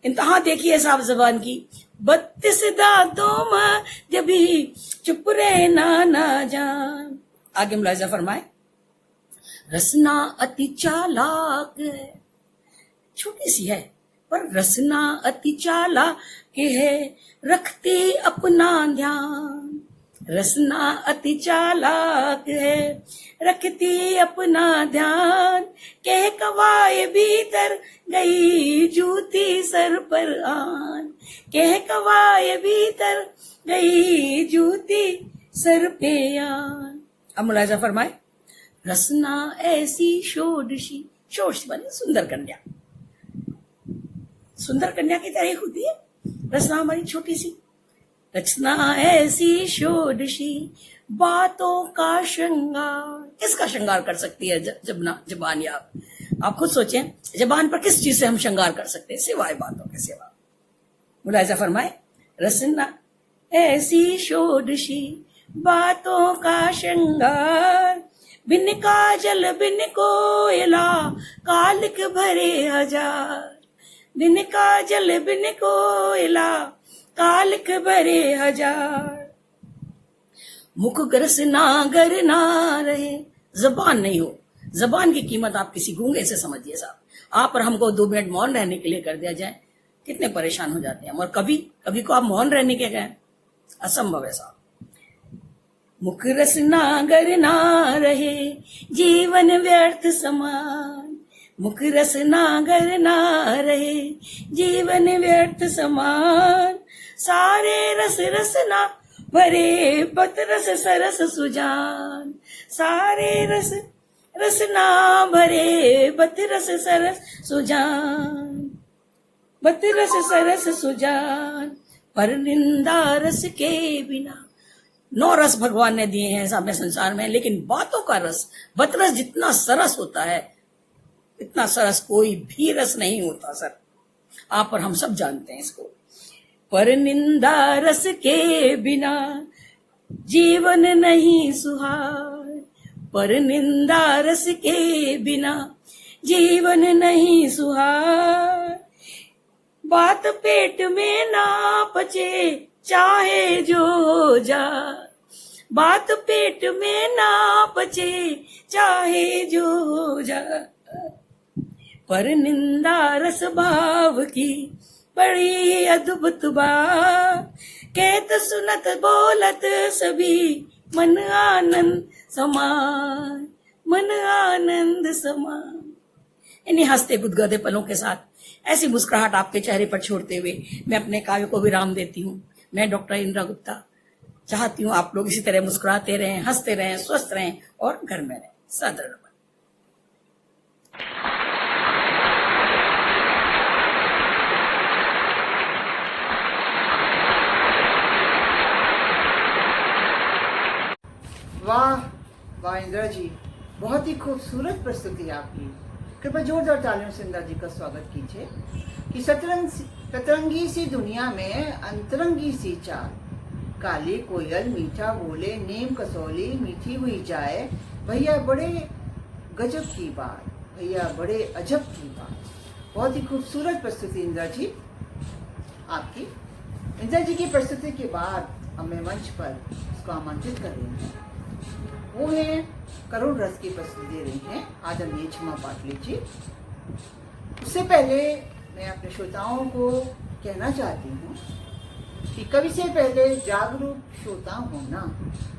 इंतहा देखिए साहब जबान की। 32 दांतों मध्य भी चुप रहना ना जान। आगे मुलाहिजा फरमाए। रसना अति चालाक है, छोटी सी है पर रसना अति चालाक है, रखती अपना ध्यान, रसना अति चालाक है, रखती अपना ध्यान, कह कवाए भीतर गई जूती सर पर आन, कह कवाए भीतर गई जूती सर पे आन। अब मुलाहिजा फरमाए। रसना ऐसी षोडशी, षोडशी माने सुंदर कन्या, सुंदर कन्या की तरह होती है रसना हमारी छोटी सी। रचना ऐसी षोडशी बातों का श्रृंगार, किसका श्रृंगार कर सकती है जबान? या आप खुद सोचें, जबान पर किस चीज से हम श्रृंगार कर सकते हैं सिवाय बातों के सिवा। मुलाहिजा फरमाए। रसना ऐसी षोडशी बातों का श्रृंगार, बिन काजल बिन कोयला कालिक भरे हजार, बिन काजल बिन कोयला कालिक भरे हजार, मुख ग्रस नागर ना रहे, जबान नहीं हो। जबान की कीमत आप किसी गूंगे से समझिए साहब। आप और हमको 2 मिनट मौन रहने के लिए कर दिया जाए, कितने परेशान हो जाते हैं। और कभी को आप मौन रहने के गए, असंभव है साहब। मुख रस नागर ना रहे जीवन व्यर्थ समान, मुख रस नागर ना रहे जीवन व्यर्थ समान, सारे रस रसना भरे बत रस सरस सुजान, सारे रस रसना भरे बत रस सरस सुजान, बत रस सरस सुजान। पर निंदा रस के बिना। 9 रस भगवान ने दिए हैं सामने संसार में, लेकिन बातों का रस, बतरस जितना सरस होता है, इतना सरस कोई भी रस नहीं होता सर। आप और हम सब जानते हैं इसको। पर निंदा रस के बिना जीवन नहीं सुहाए, पर निंदा रस के बिना जीवन नहीं सुहाए। बात पेट में ना पचे चाहे जो हो जाए, बात पेट में ना पचे चाहे जो हो जाए। पर निंदा रस भाव की बड़ी अद्भुत बात, कहत सुनत बोलत सभी मन आनंद समान, मन आनंद समान। इन्हीं हंसते गुदगदे पलों के साथ, ऐसी मुस्कुराहट आपके चेहरे पर छोड़ते हुए मैं अपने काव्य को विराम देती हूँ। मैं डॉक्टर इंदिरा गुप्ता चाहती हूँ आप लोग इसी तरह मुस्कुराते रहें, हंसते रहें, स्वस्थ रहें और घर में रहें। सादर नमन। वाह वाह इंदिरा जी, बहुत ही खूबसूरत प्रस्तुति आपकी। कृपया जोरदार तालियों से इंदिरा जी का स्वागत कीजिए। कि सतरंगी सी दुनिया में अंतरंगी सी चाल, काली कोयल मीठा बोले, नीम कसौली मीठी हुई जाए, भैया बड़े गजब की बात, भैया बड़े अजब की बात। बहुत ही खूबसूरत प्रस्तुति इंदिरा जी आपकी। इंदिरा जी की प्रस्तुति के बाद अब मैं मंच पर उसको आमंत्रित कर रही हूँ। वो है करुण रस की प्रस्तुति दे रही हैं आदरणीय क्षमा पाटले जी। उससे पहले मैं अपने श्रोताओं को कहना चाहती हूँ कि कवि से पहले जागरूक श्रोता होना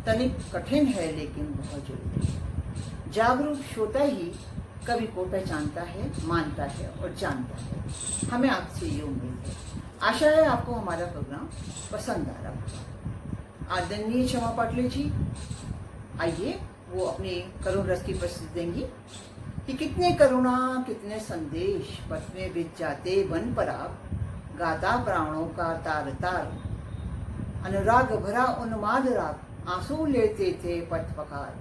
तनिक कठिन है, लेकिन बहुत जरूरी है। जागरूक श्रोता ही कवि को पहचानता है, मानता है और जानता है। हमें आपसे ये उम्मीद है। आशा है आपको हमारा प्रोग्राम पसंद आ रहा होगा। आदरणीय क्षमा पाटले जी आइए, वो अपनी करुण रस की प्रस्तुति देंगी कि कितने करुणा कितने संदेश पथ में बिछ जाते वन पर आप, गाता प्राणों का तार तार, अनुराग भरा उन्माद राग, आंसू लेते थे पथ पखार,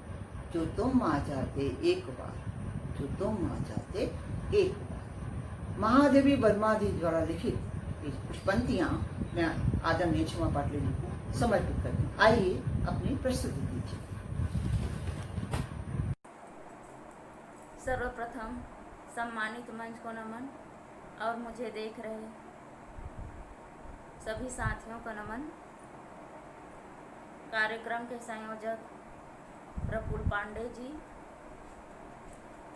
जो तुम आ जाते एक बार, जो तुम आ जाते एक बार। महादेवी वर्मा जी द्वारा लिखित कुछ पंक्तियां मैं आदरणीय क्षमा पाटले जी को समर्पित करती हूँ। आइए अपनी प्रस्तुति दीजिए। सर्वप्रथम सम्मानित मंच को नमन और मुझे देख रहे सभी साथियों को नमन। कार्यक्रम के संयोजक प्रफुल्ल पांडे जी,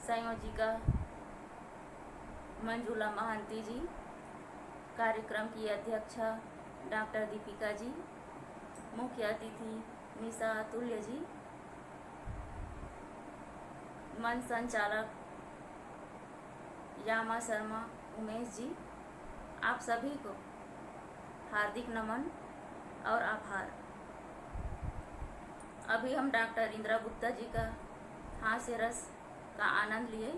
संयोजिका मंजुला महांती जी, कार्यक्रम की अध्यक्षा डॉक्टर दीपिका जी, मुख्य अतिथि निशा अतुल्य जी, मंच संचालक यामा शर्मा उमेश जी, आप सभी को हार्दिक नमन और आभार। अभी हम डॉक्टर इंदिरा गुप्ता जी का हास्य रस का आनंद लिए।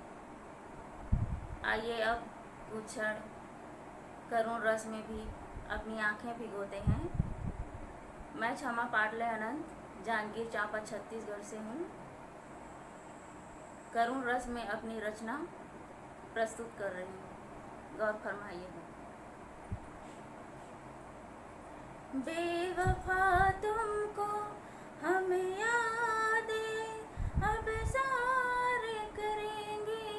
आइए अब कुछ क्षण करुण रस में भी अपनी आंखें भिगोते हैं। मैं क्षमा पाटले अनंत, जांजगीर चांपा छत्तीसगढ़ से हूँ। करुण रस में अपनी रचना प्रस्तुत कर रही हूँ, गौर फरमाइएगा। बेवफा तुमको हम यादें अब सारे करेंगे,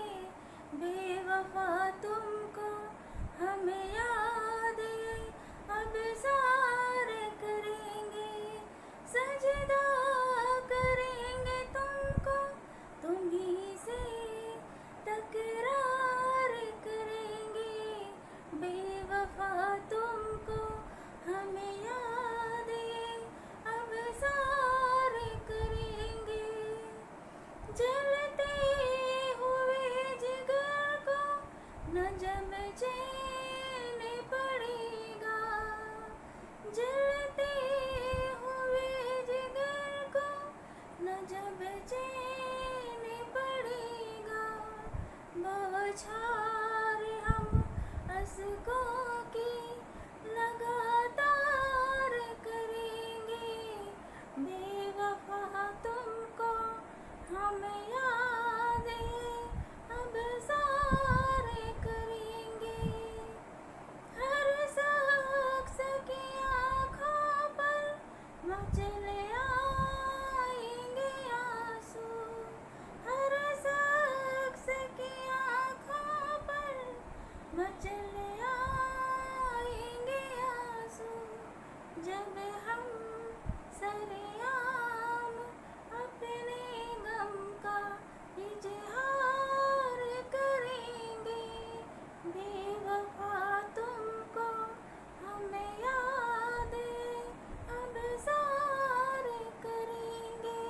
बेवफा तुमको हम यादें अब सारे करेंगे, सजदा करेंगे तुमको, तुम्हीं से तकरार करेंगे, बेवफा तुमको हम यादें अब सारे करेंगे, जलते हुए जिगर को न जब चैन पड़ेगा, जलते हुए जिगर को न जब चैन पड़ेगा, बौछार हम अश्कों की लगातार करेंगे, हर शख्स की आँखों पर मचल आएंगे आंसू, हर शख्स की आँखों पर मचल आएंगे आंसू, जब हम सरेआम अपने गम का इजहार करेंगे, बेवफा तुमको हमें याद अब सार करेंगे,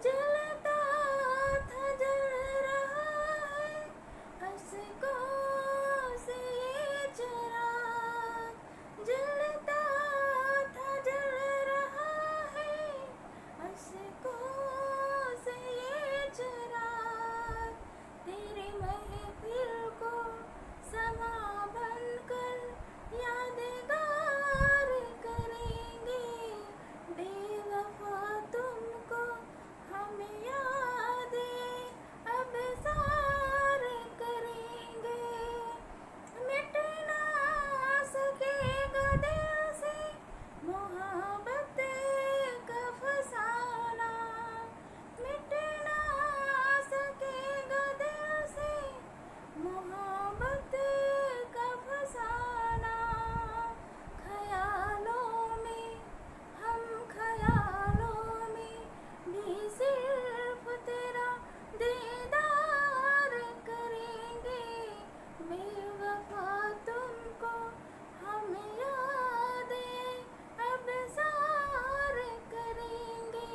जलता था जल रहा है अश्कों से ये चिराग, जलता था जल रहा है अश्कों से ये चिराग, तेरी महफिल को समा बनकर यादगार करेंगे, बेवफा तुमको हम याद अब सार करेंगे, मिट ना सकेगा दिल से मोहब्बत का फसाना, मिट ना सकेगा दिल से मोहब्बत का फसाना, ख्यालों में हम ख्यालों में भी सिर्फ तेरा दीदार करेंगे, बेवफा तुमको हम याद अब सार करेंगे,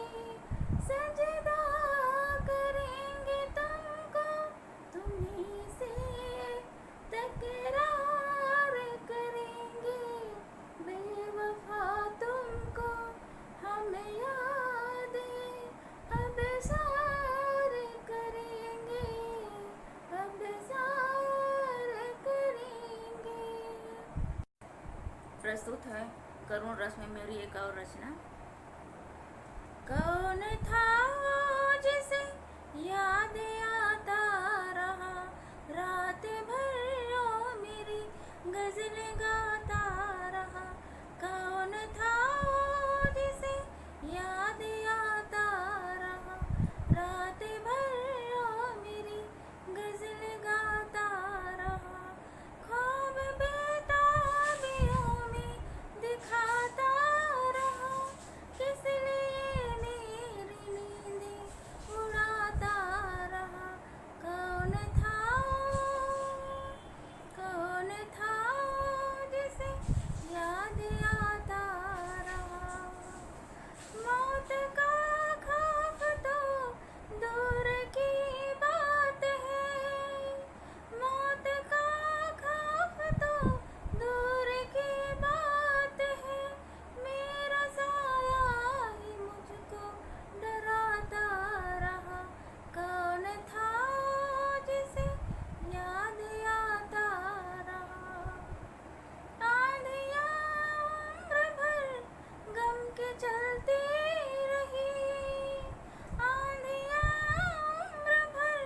सजदा करेंगे तुमको तुम्हीं से तकरार करेंगे, बेवफा तुमको हम याद अब सार करेंगे, अब सार करेंगे। प्रस्तुत है करुण रस में मेरी एक और रचना। कौन था वो जिसे याद आता रहा, रात भर ओ मेरी गजल गाता रहा, कौन था वो जिसे याद आता रहा, रात भर ओ मेरी गजल गाता रहा, ख्वाब बेताबियों में दिखाता रहा, किस लिए मेरी नींदें उड़ाता रहा, कौन था जिसे याद आता रहा, मौत का खौफ तो दूर की बात है, मौत का खौफ तो दूर की बात है, मेरा साया ही मुझको डराता रहा, कौन था जिसे याद आता रहा, आंधियाँ उम्र भर गम के चलती रही, आंधियाँ उम्र भर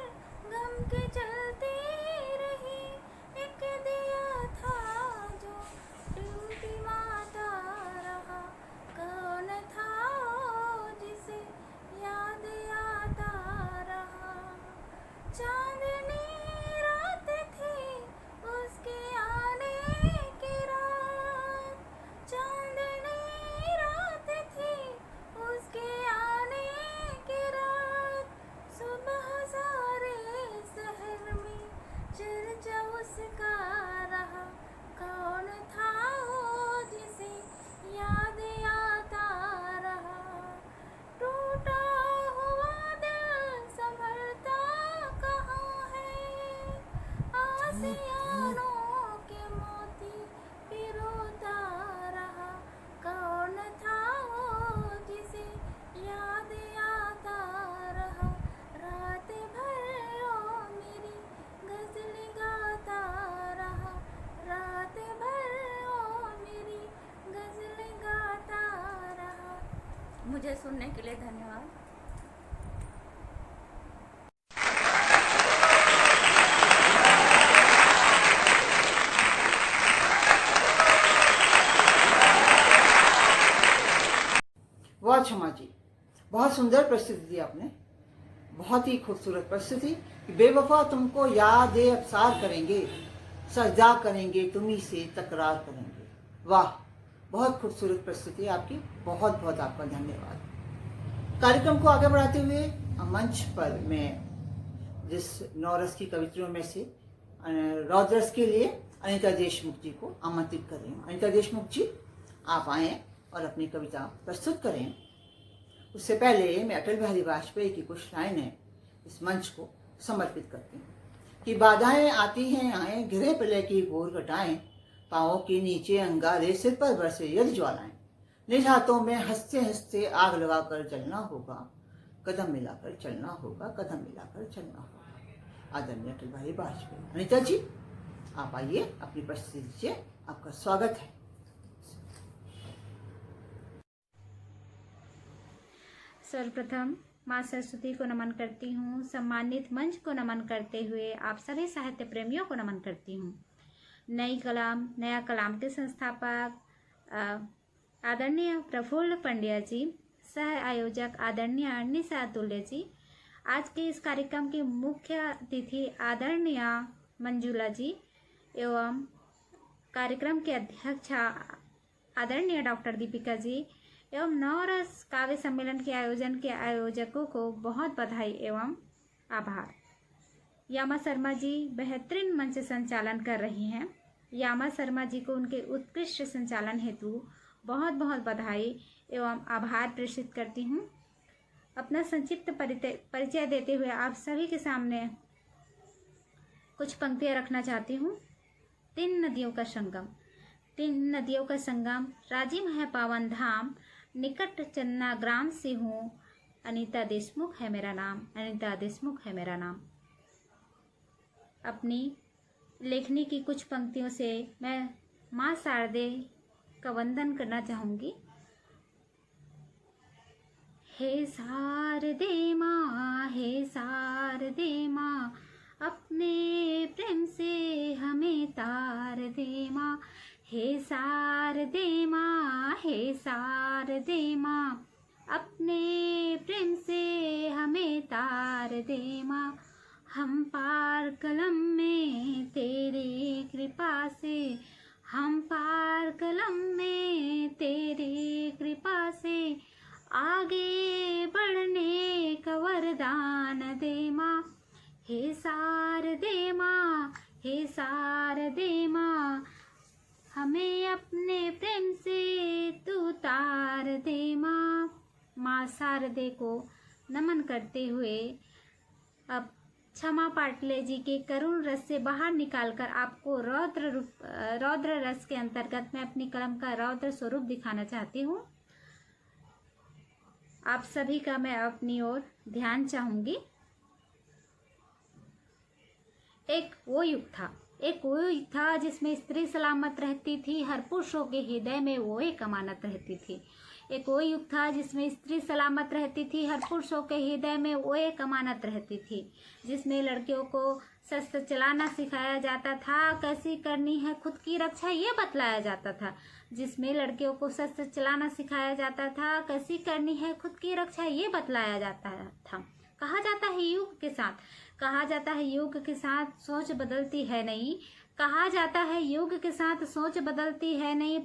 गम के चलती रही, एक दिया था जो टिमटिमाता रहा, कौन था जिसे याद आता रहा, चांदनी रात थी उसके आने की रात, चांदनी रात थी उसके आने की रात, सुबह सारे शहर में चर्चा उसका रहा, कौन था वो जिसे याद आता रहा, टूटा हुआ दिल संभलता कहाँ है, आसियानों के मोती पिरोता रहा, कौन था वो जिसे याद आता रहा, रात भर ओ मेरी गजल गाता रहा, रात भर ओ मेरी गजल गाता रहा। मुझे सुनने के लिए धन्यवाद। वाह क्षमा जी, बहुत सुंदर प्रस्तुति दी आपने, बहुत ही खूबसूरत प्रस्तुति। बेवफा तुमको याद अफसार करेंगे, सजदा करेंगे तुम्ही से तकरार करेंगे। वाह, बहुत खूबसूरत प्रस्तुति आपकी, बहुत बहुत आपका धन्यवाद। कार्यक्रम को आगे बढ़ाते हुए मंच पर मैं जिस 9 रस की कवित्रियों में से रौद्रस के लिए अनीता देशमुख जी को आमंत्रित कर रही हूँ। अनीता देशमुख जी, आप आए और अपनी कविता प्रस्तुत करें। उससे पहले मैं अटल बिहारी वाजपेयी की कुछ लाइनें इस मंच को समर्पित करती हूँ कि बाधाएं आती हैं आए, घिरे प्रलय की घोर घटाएं, पाँवों के नीचे अंगारे, सिर पर बरसे यदि ज्वालाएं, निज हाथों में हंसते हंसते आग लगाकर जलना होगा, कदम मिलाकर चलना होगा, कदम मिलाकर चलना होगा। आदरणीय अटल बिहारी वाजपेयी। अनीता जी, आप आइए, अपनी प्रस्तुति दीजिए, आपका स्वागत है। सर्वप्रथम माँ सरस्वती को नमन करती हूँ। सम्मानित मंच को नमन करते हुए आप सभी साहित्य प्रेमियों को नमन करती हूँ। नई कलाम, नया कलाम के संस्थापक आदरणीय प्रफुल्ल पंड्या जी, सह आयोजक आदरणीय अनिसा अतुल्य जी, आज के इस कार्यक्रम की मुख्य अतिथि आदरणीय मंजुला जी एवं कार्यक्रम के अध्यक्ष आदरणीय डॉक्टर दीपिका जी एवं 9 रस काव्य सम्मेलन के आयोजन के आयोजकों को बहुत बधाई एवं आभार। यामा शर्मा जी बेहतरीन मंच संचालन कर रही हैं। यामा शर्मा जी को उनके उत्कृष्ट संचालन हेतु बहुत बहुत बधाई एवं आभार प्रेषित करती हूँ। अपना संक्षिप्त परिचय देते हुए आप सभी के सामने कुछ पंक्तियाँ रखना चाहती हूँ। 3 नदियों का संगम, 3 नदियों का संगम, राजिम है पावन धाम, निकट चन्ना ग्राम से हूँ, अनीता देशमुख है मेरा नाम, अनीता देशमुख है मेरा नाम। अपनी लेखनी की कुछ पंक्तियों से मैं माँ शारदे का वंदन करना चाहूँगी। हे शारदे माँ, हे शारदे माँ, अपने प्रेम से हमें तार दे माँ। हे शारदे माँ, हे शारदे माँ, अपने प्रेम से हमें तार दे माँ। हम पार कलम में तेरी कृपा से, हम पार कलम में तेरी कृपा से, आगे बढ़ने का वरदान दे माँ। हे शारदे माँ, हे शारदे माँ, हमें अपने प्रेम से तू तार दे माँ। माँ शारदे को नमन करते हुए अब क्षमा पाटले जी के करुण रस से बाहर निकालकर आपको रौद्र रस के अंतर्गत मैं अपनी कलम का रौद्र स्वरूप दिखाना चाहती हूँ। आप सभी का मैं अपनी ओर ध्यान चाहूंगी। एक वो युग था जिसमें स्त्री सलामत रहती थी, हर पुरुषों के हृदय में वो एक अमानत रहती थी। एक वो युग था जिसमें स्त्री सलामत रहती थी, हर पुरुषों के हृदय में वो एक अमानत रहती थी, जिसमें लड़कियों को शस्त्र चलाना सिखाया जाता था, कैसी करनी है खुद की रक्षा ये बतलाया जाता था। जिसमें लड़कियों को शस्त्र चलाना सिखाया जाता था, कैसी करनी है खुद की रक्षा ये बतलाया जाता था। कहा जाता है युग के साथ, कहा जाता है युग के साथ सोच बदलती है नहीं, कहा जाता है युग के साथ सोच बदलती है नहीं,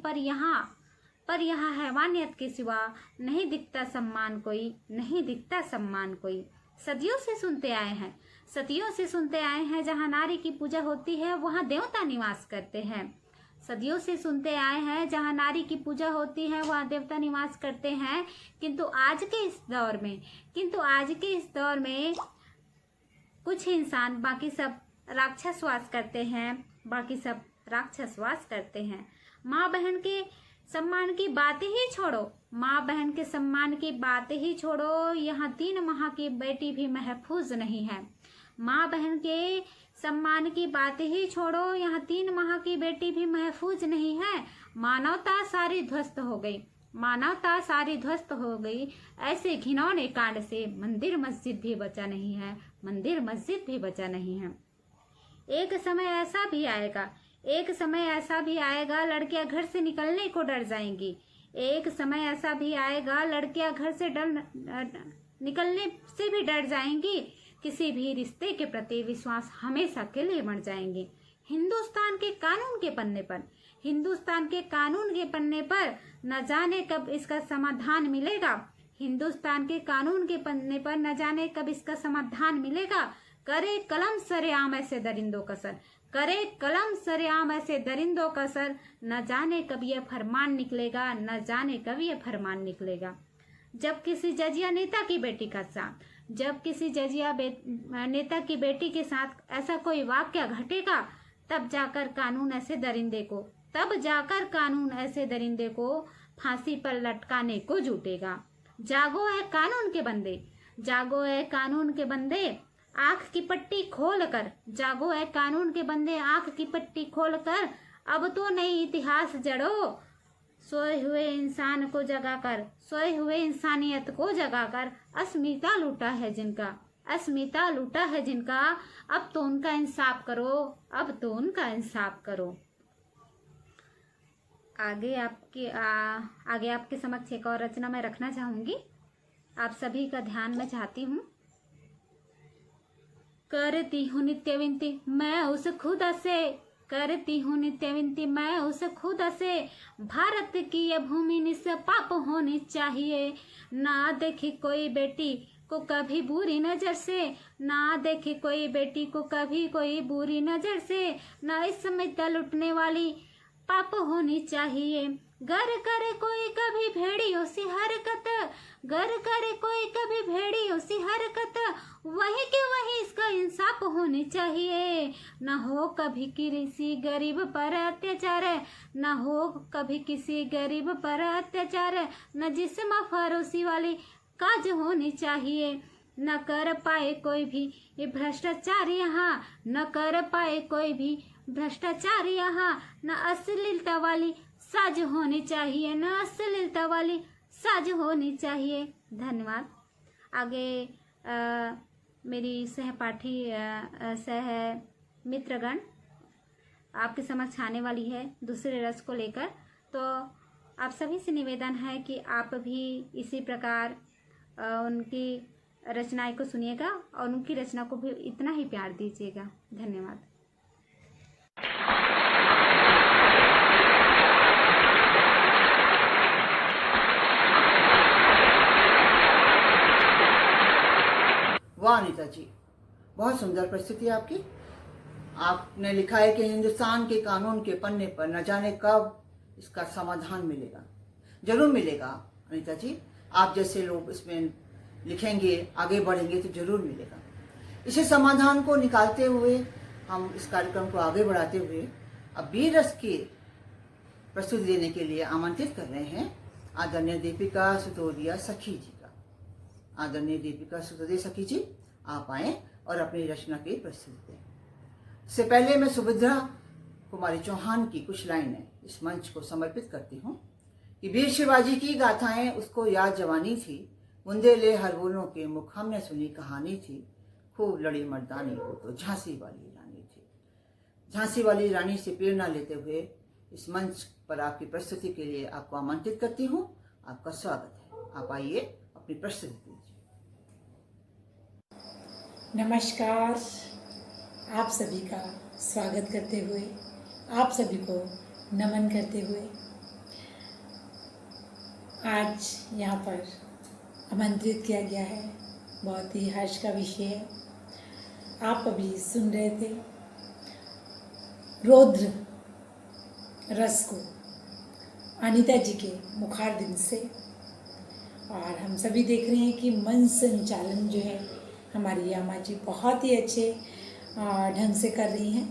पर यहाँ हैवानियत के सिवा नहीं दिखता सम्मान कोई, नहीं दिखता सम्मान कोई। सदियों से सुनते आए हैं, सदियों से सुनते आए हैं, जहाँ नारी की पूजा होती है वहाँ देवता निवास करते हैं। सदियों से सुनते आए हैं, जहाँ नारी की पूजा होती है वहाँ देवता निवास करते हैं। किंतु आज के इस दौर में कुछ इंसान बाकी सब राक्षसवास करते हैं, बाकी सब राक्षसवास करते हैं। माँ बहन के सम्मान की बातें ही छोड़ो, माँ बहन के सम्मान की बातें ही छोड़ो, यहाँ 3 माह की बेटी भी महफूज नहीं है। माँ बहन के सम्मान की बातें ही छोड़ो, यहाँ 3 माह की बेटी भी महफूज नहीं है। मानवता सारी ध्वस्त हो गई, मानवता सारी ध्वस्त हो गई। ऐसे घिनौने कांड से मंदिर मस्जिद भी बचा नहीं है, मंदिर मस्जिद भी बचा नहीं है। एक समय ऐसा भी आएगा, एक समय ऐसा भी आएगा, लड़कियां घर से निकलने को डर जाएंगी। एक समय ऐसा भी आएगा लड़कियां घर से निकलने से भी डर जाएंगी, किसी भी रिश्ते के प्रति विश्वास हमेशा के लिए बढ़ जाएंगे। हिंदुस्तान के कानून के पन्ने पर न जाने कब इसका समाधान मिलेगा। हिंदुस्तान के कानून के पन्ने पर न जाने कब इसका समाधान मिलेगा। करे कलम सरेआम ऐसे दरिंदों का सर, करे कलम सरेआम ऐसे दरिंदों का सर, न जाने कब यह फरमान निकलेगा, न जाने कब यह फरमान निकलेगा। जब किसी जजिया नेता की बेटी के साथ ऐसा कोई वाक्य घटेगा, तब जाकर कानून ऐसे दरिंदे को फांसी पर लटकाने को जुटेगा। जागो है कानून के बंदे, जागो है कानून के बंदे, आंख की पट्टी खोलकर, जागो है कानून के बंदे, आंख की पट्टी खोलकर, अब तो नई इतिहास जड़ो। सोए हुए इंसान को जगाकर, सोए हुए इंसानियत को जगाकर, अस्मिता लूटा है जिनका, अब तो उनका इंसाफ करो, अब तो उनका इंसाफ करो। आगे आपके समक्ष एक और रचना मैं रखना चाहूंगी, आप सभी का ध्यान मैं चाहती हूँ। करती हूँ नित्य विनती मैं उस खुदा से, करती हूँ नित्य विनती मैं उस खुदा से, भारत की यह भूमि निष्पाप होनी चाहिए। ना देखे कोई बेटी को कभी बुरी नजर से, ना देखे कोई बेटी को कभी कोई बुरी नजर से, ना इस समय लुटने वाली पाप होनी चाहिए। गर करे कोई कभी भेड़ियों सी हरकत, गर करे कोई कभी भेड़ियों सी हरकत, वही के वही इसका इंसाफ होनी चाहिए। न हो कभी किसी गरीब पर अत्याचार, न हो कभी किसी गरीब पर अत्याचार, न जिस्म फरोसी वाली काज होनी चाहिए। न कर पाए कोई भी ये भ्रष्टाचार यहाँ, न कर पाए कोई भी भ्रष्टाचार यहाँ, न अश्लीलता वाली साज होनी चाहिए, न अश्लीलता वाली साज होनी चाहिए। धन्यवाद। आगे मेरी सहपाठी सह मित्रगण आपके समक्ष आने वाली है दूसरे रस को लेकर, तो आप सभी से निवेदन है कि आप भी इसी प्रकार उनकी रचनाएं को सुनिएगा और उनकी रचना को भी इतना ही प्यार दीजिएगा। धन्यवाद। वाह अनीता जी, बहुत सुंदर प्रस्तुति आपकी। आपने लिखा है कि हिंदुस्तान के कानून के पन्ने पर न जाने कब इसका समाधान मिलेगा। जरूर मिलेगा अनीता जी, आप जैसे लोग इसमें लिखेंगे, आगे बढ़ेंगे तो जरूर मिलेगा। इसी समाधान को निकालते हुए हम इस कार्यक्रम को आगे बढ़ाते हुए अब वीर रस की प्रस्तुति देने के लिए आमंत्रित कर रहे हैं आदरणीय दीपिका सुतोदिया सखी जी का। आदरणीय दीपिका सुतोदिया सखी जी, आप आए और अपनी रचना की प्रस्तुति दें। इससे पहले मैं सुभद्रा कुमारी चौहान की कुछ लाइनें इस मंच को समर्पित करती हूँ कि वीर शिवाजी की गाथाएं उसको याद जवानी थी, बुंदेले हर बोलों के मुख हमने सुनी कहानी थी, खूब लड़ी मर्दानी हो तो झांसी वाली रानी थी। झांसी वाली रानी से प्रेरणा लेते हुए इस मंच पर आपकी प्रस्तुति के लिए आपको आमंत्रित करती हूँ। आपका स्वागत है, आप आइए अपनी प्रस्तुति दीजिए। नमस्कार, आप सभी का स्वागत करते हुए, आप सभी को नमन करते हुए आज यहाँ पर आमंत्रित किया गया है। बहुत ही हर्ष का विषय है। आप अभी सुन रहे थे रौद्र रस को अनीता जी के मुखारबिंद से, और हम सभी देख रहे हैं कि मंच संचालन जो है हमारी यामा जी बहुत ही अच्छे ढंग से कर रही हैं,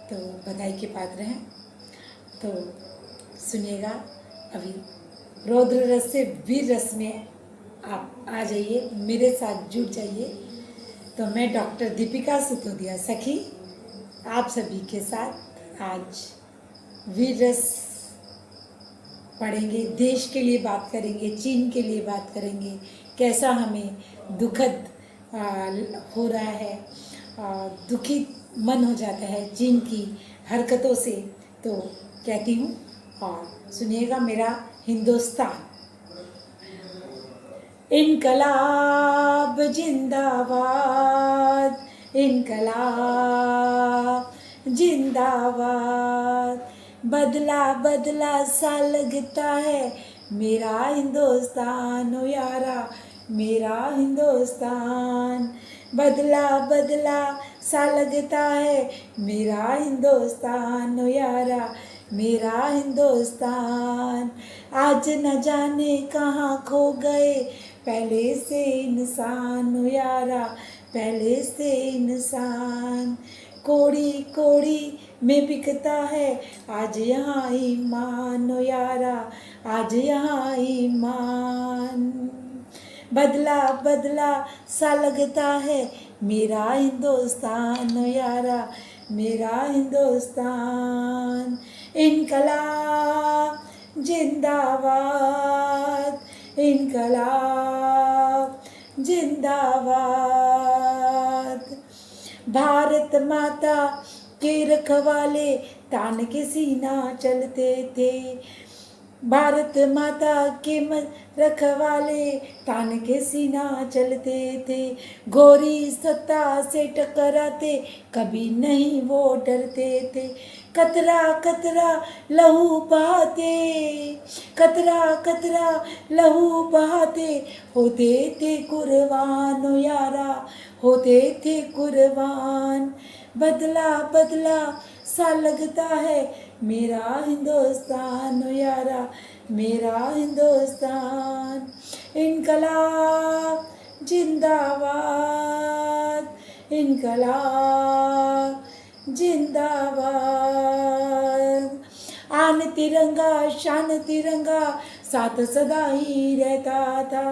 तो बधाई के पात्र हैं। तो सुनिएगा, अभी रौद्र रस से वीर रस में आप आ जाइए, मेरे साथ जुड़ जाइए। तो मैं डॉक्टर दीपिका सुतोदिया सखी आप सभी के साथ आज वीर रस पढ़ेंगे, देश के लिए बात करेंगे, चीन के लिए बात करेंगे, कैसा हमें दुखद हो रहा है, दुखी मन हो जाता है चीन की हरकतों से। तो कहती हूँ और सुनिएगा, मेरा हिंदुस्तान। इनकलाब जिंदाबाद, इनकलाब जिंदाबाद। बदला बदला सा लगता है मेरा हिंदुस्तान ओ यारा, मेरा हिंदुस्तान। बदला बदला सा लगता है मेरा हिंदुस्तान ओ यारा, मेरा हिंदुस्तान। आज न जाने कहाँ खो गए पहले से इंसान ओ यारा, पहले से इंसान। कोड़ी कोड़ी में बिकता है आज यहाँ ईमान ओ यारा, आज यहाँ ईमान। बदला बदला सा लगता है मेरा हिंदुस्तान ओ यारा, मेरा हिंदुस्तान। इनकलाब जिंदाबाद, इनकलाब जिंदाबाद। भारत माता के रखवाले तान के सीना चलते थे, भारत माता के रखवाले तान के सीना चलते थे। गोरी सत्ता से टकराते कभी नहीं वो डरते थे। कतरा कतरा लहू बहाते, कतरा कतरा लहू बहाते होते थे कुर्बान ओ यारा, होते थे कुर्बान। बदला बदला सा लगता है मेरा हिंदुस्तान ओ यारा, मेरा हिंदुस्तान। इनकलाब जिंदाबाद, इनकलाब जिंदाबाद। आन तिरंगा शान तिरंगा साथ सदा ही रहता था।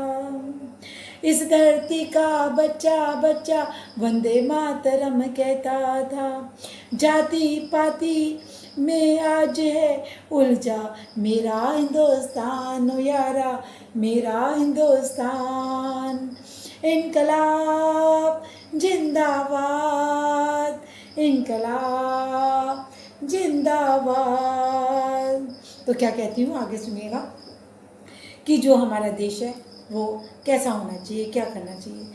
इस धरती का बच्चा बच्चा वंदे मातरम कहता था। जाति पाति में आज है उलझा मेरा हिंदुस्तान ओ यारा, मेरा हिंदुस्तान। इनकलाब जिंदाबाद, इनकलाब जिंदाबाद। तो क्या कहती हूँ आगे सुनिएगा कि जो हमारा देश है वो कैसा होना चाहिए, क्या करना चाहिए।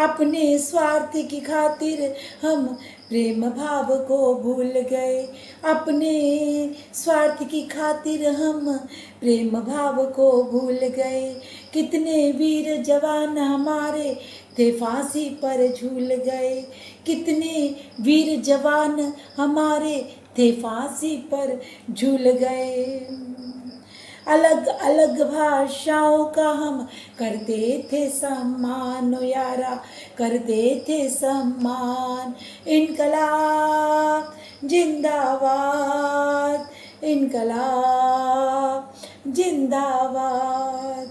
अपने स्वार्थ की खातिर हम प्रेम भाव को भूल गए, अपने स्वार्थ की खातिर हम प्रेम भाव को भूल गए। कितने वीर जवान हमारे थे फांसी पर झूल गए, कितने वीर जवान हमारे थे फांसी पर झूल गए। अलग अलग भाषाओं का हम करते थे सम्मान ओ यारा, करते थे सम्मान। इनकलाब जिंदाबाद, इनकलाब जिंदाबाद।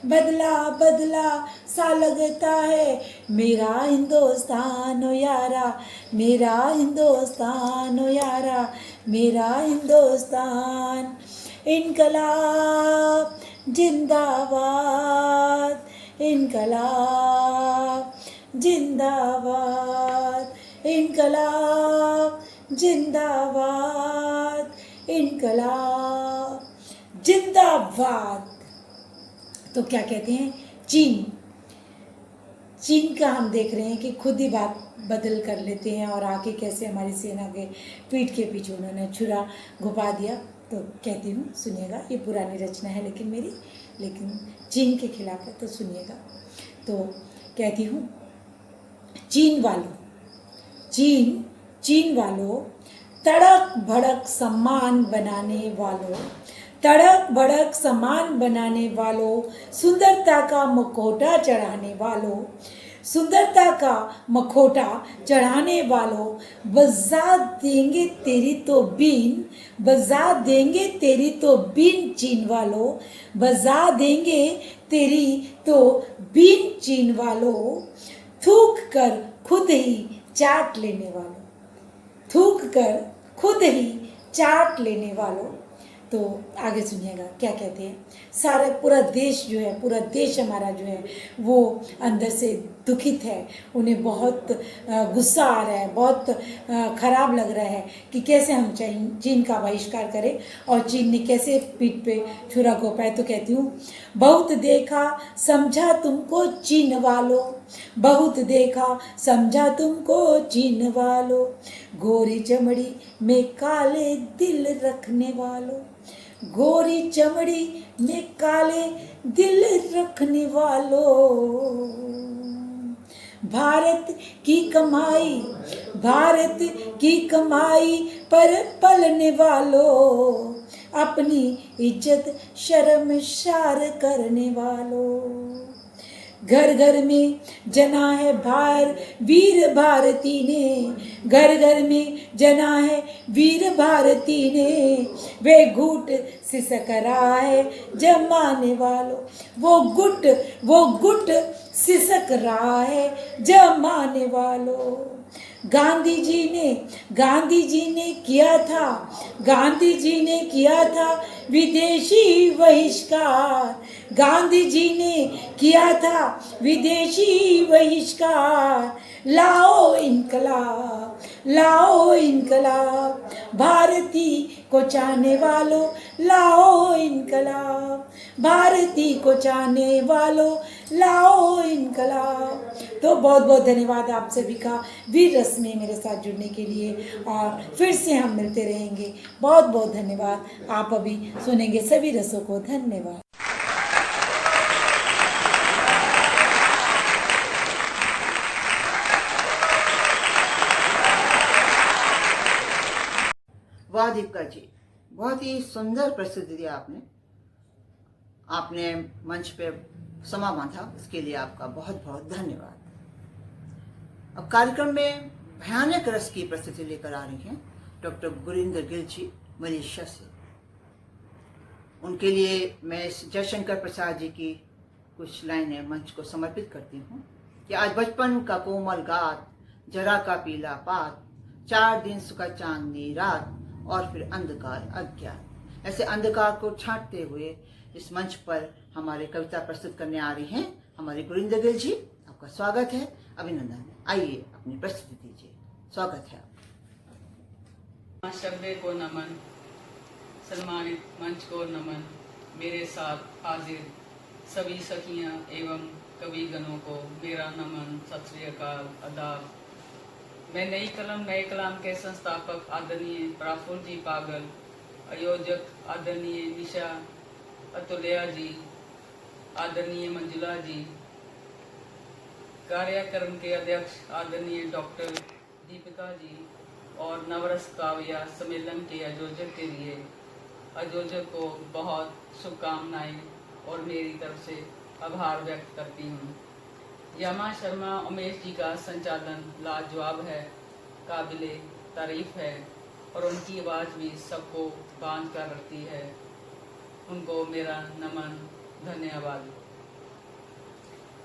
बदला बदला सा लगता है मेरा हिंदुस्तान ओ यारा, मेरा हिंदुस्तान ओ यारा, मेरा हिंदुस्तान। इनकलाब जिंदाबाद, इनकलाब जिंदाबाद, इनकलाब जिंदाबाद, इनकलाब जिंदाबाद। तो क्या कहते हैं चीन, चीन का हम देख रहे हैं कि खुद ही बात बदल कर लेते हैं और आके कैसे हमारी सेना के पीठ के पीछे उन्होंने छुरा घुपा दिया। तो कहती हूँ सुनिएगा, ये पुरानी रचना है लेकिन मेरी, लेकिन चीन के खिलाफ है तो सुनिएगा। तो कहती हूँ चीन वालों, चीन वालों, तड़क भड़क सम्मान बनाने वालों, तड़क भड़क सम्मान बनाने वालों, सुंदरता का मुखौटा चढ़ाने वालों, सुंदरता का मखोटा चढ़ाने वालों, बजा देंगे तेरी तो बीन, बजा देंगे तेरी तो बीन चीन वालों, बजा देंगे तेरी तो बीन चीन वालों। थूक कर खुद ही चाट लेने वालों, थूक कर खुद ही चाट लेने वालों, तो आगे सुनिएगा क्या कहते हैं। सारा पूरा देश जो है, पूरा देश हमारा जो है वो अंदर से दुखित है। उन्हें बहुत गुस्सा आ रहा है, बहुत खराब लग रहा है कि कैसे हम चीन का बहिष्कार करें और चीन ने कैसे पीठ पे छुरा घोंपा है। तो कहती हूँ, बहुत देखा समझा तुमको चीन वालों, बहुत देखा समझा तुमको चीन वालों, गोरी चमड़ी में काले दिल रखने वालों, गोरी चमड़ी में काले दिल रखने वालों, भारत की कमाई, भारत की कमाई पर पलने वालों, अपनी इज्जत शर्मसार करने वालों, घर घर में जना है भार वीर भारती ने, घर घर में जना है वीर भारती ने, वे घूट सिसक रहा है जमाने वालों, वो गुट सिसक रहा है जमाने वालों। गांधी जी ने किया था, गांधी जी ने किया था विदेशी बहिष्कार, गांधी जी ने किया था विदेशी बहिष्कार, लाओ इनकलाब, लाओ इनकलाब, भारती को चाहने वालों लाओ इनकलाब, भारती को चाहने वालों लाओ इनकलाब। तो बहुत बहुत धन्यवाद आप सभी का वीर रस में मेरे साथ जुड़ने के लिए, और फिर से हम मिलते रहेंगे। बहुत बहुत धन्यवाद। आप अभी सुनेंगे सभी रसों को। धन्यवाद। वाह दीपिका जी, बहुत ही सुंदर प्रस्तुति दी आपने। आपने मंच पे समा बांधा, इसके लिए आपका बहुत बहुत धन्यवाद। अब कार्यक्रम में भयानक रस की प्रस्तुति लेकर आ रही हैं डॉक्टर गुरिंदर गिल जी मलेशिया से। उनके लिए मैं जयशंकर प्रसाद जी की कुछ लाइनें मंच को समर्पित करती हूँ कि आज बचपन का कोमल गात, जरा का पीला पात, 4 दिन सुखा चांदनी रात और फिर अंधकार अज्ञात। ऐसे अंधकार को छांटते हुए इस मंच पर हमारे कविता प्रस्तुत करने आ रही हैं हमारे गुरिंदर गिल जी। आपका स्वागत है, अभिनंदन है। आइए अपनी प्रस्तुति दीजिए, स्वागत है आपका। शब्दे को नमन, सम्मानित मंच को नमन, मेरे साथ हाजिर सभी सखियां एवं कवि गणों को मेरा नमन, सत श्री अकाल, आदाब। मैं नई कलम नए कलाम के संस्थापक आदरणीय प्रफुल्ल जी पागल, आयोजक आदरणीय निशा अतुलिया जी, आदरणीय मंजुला जी, कार्यक्रम के अध्यक्ष आदरणीय डॉक्टर दीपिका जी और नवरस काव्य सम्मेलन के आयोजक के लिए आयोजक को बहुत शुभकामनाएं और मेरी तरफ से आभार व्यक्त करती हूँ। यामा शर्मा उमेश जी का संचालन लाजवाब है, काबिले तारीफ है और उनकी आवाज़ भी सबको बांध कर रखती है। उनको मेरा नमन, धन्यवाद।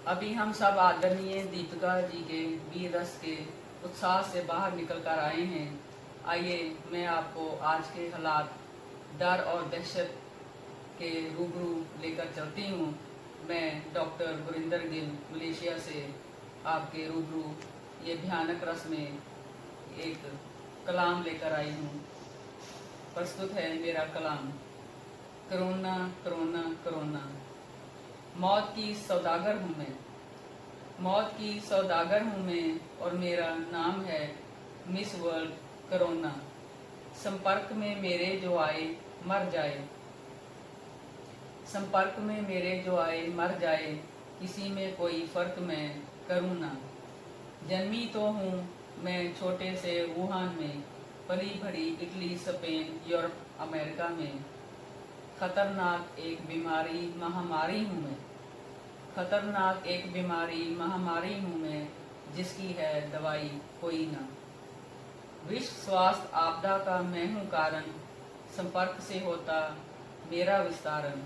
अभी हम सब आदरणीय दीपिका जी के वीर रस के उत्साह से बाहर निकल कर आए हैं। आइए मैं आपको आज के हालात, डर और दहशत के रूबरू लेकर चलती हूँ। मैं डॉक्टर गुरिंदर गिल मलेशिया से आपके रूबरू ये भयानक रस में एक कलाम लेकर आई हूँ। प्रस्तुत है मेरा कलाम। कोरोना कोरोना कोरोना, मौत की सौदागर हूँ मैं, मौत की सौदागर हूँ मैं और मेरा नाम है मिस वर्ल्ड कोरोना। संपर्क में मेरे जो आए मर जाए, संपर्क में मेरे जो आए मर जाए, किसी में कोई फर्क मैं करूँ ना। जन्मी तो हूँ मैं छोटे से वुहान में, पली भरी इटली, स्पेन, यूरोप, अमेरिका में। खतरनाक एक बीमारी महामारी हूँ मैं, खतरनाक एक बीमारी महामारी हूँ मैं, जिसकी है दवाई कोई ना। विश्व स्वास्थ्य आपदा का मैं हूँ कारण, संपर्क से होता मेरा विस्तारण।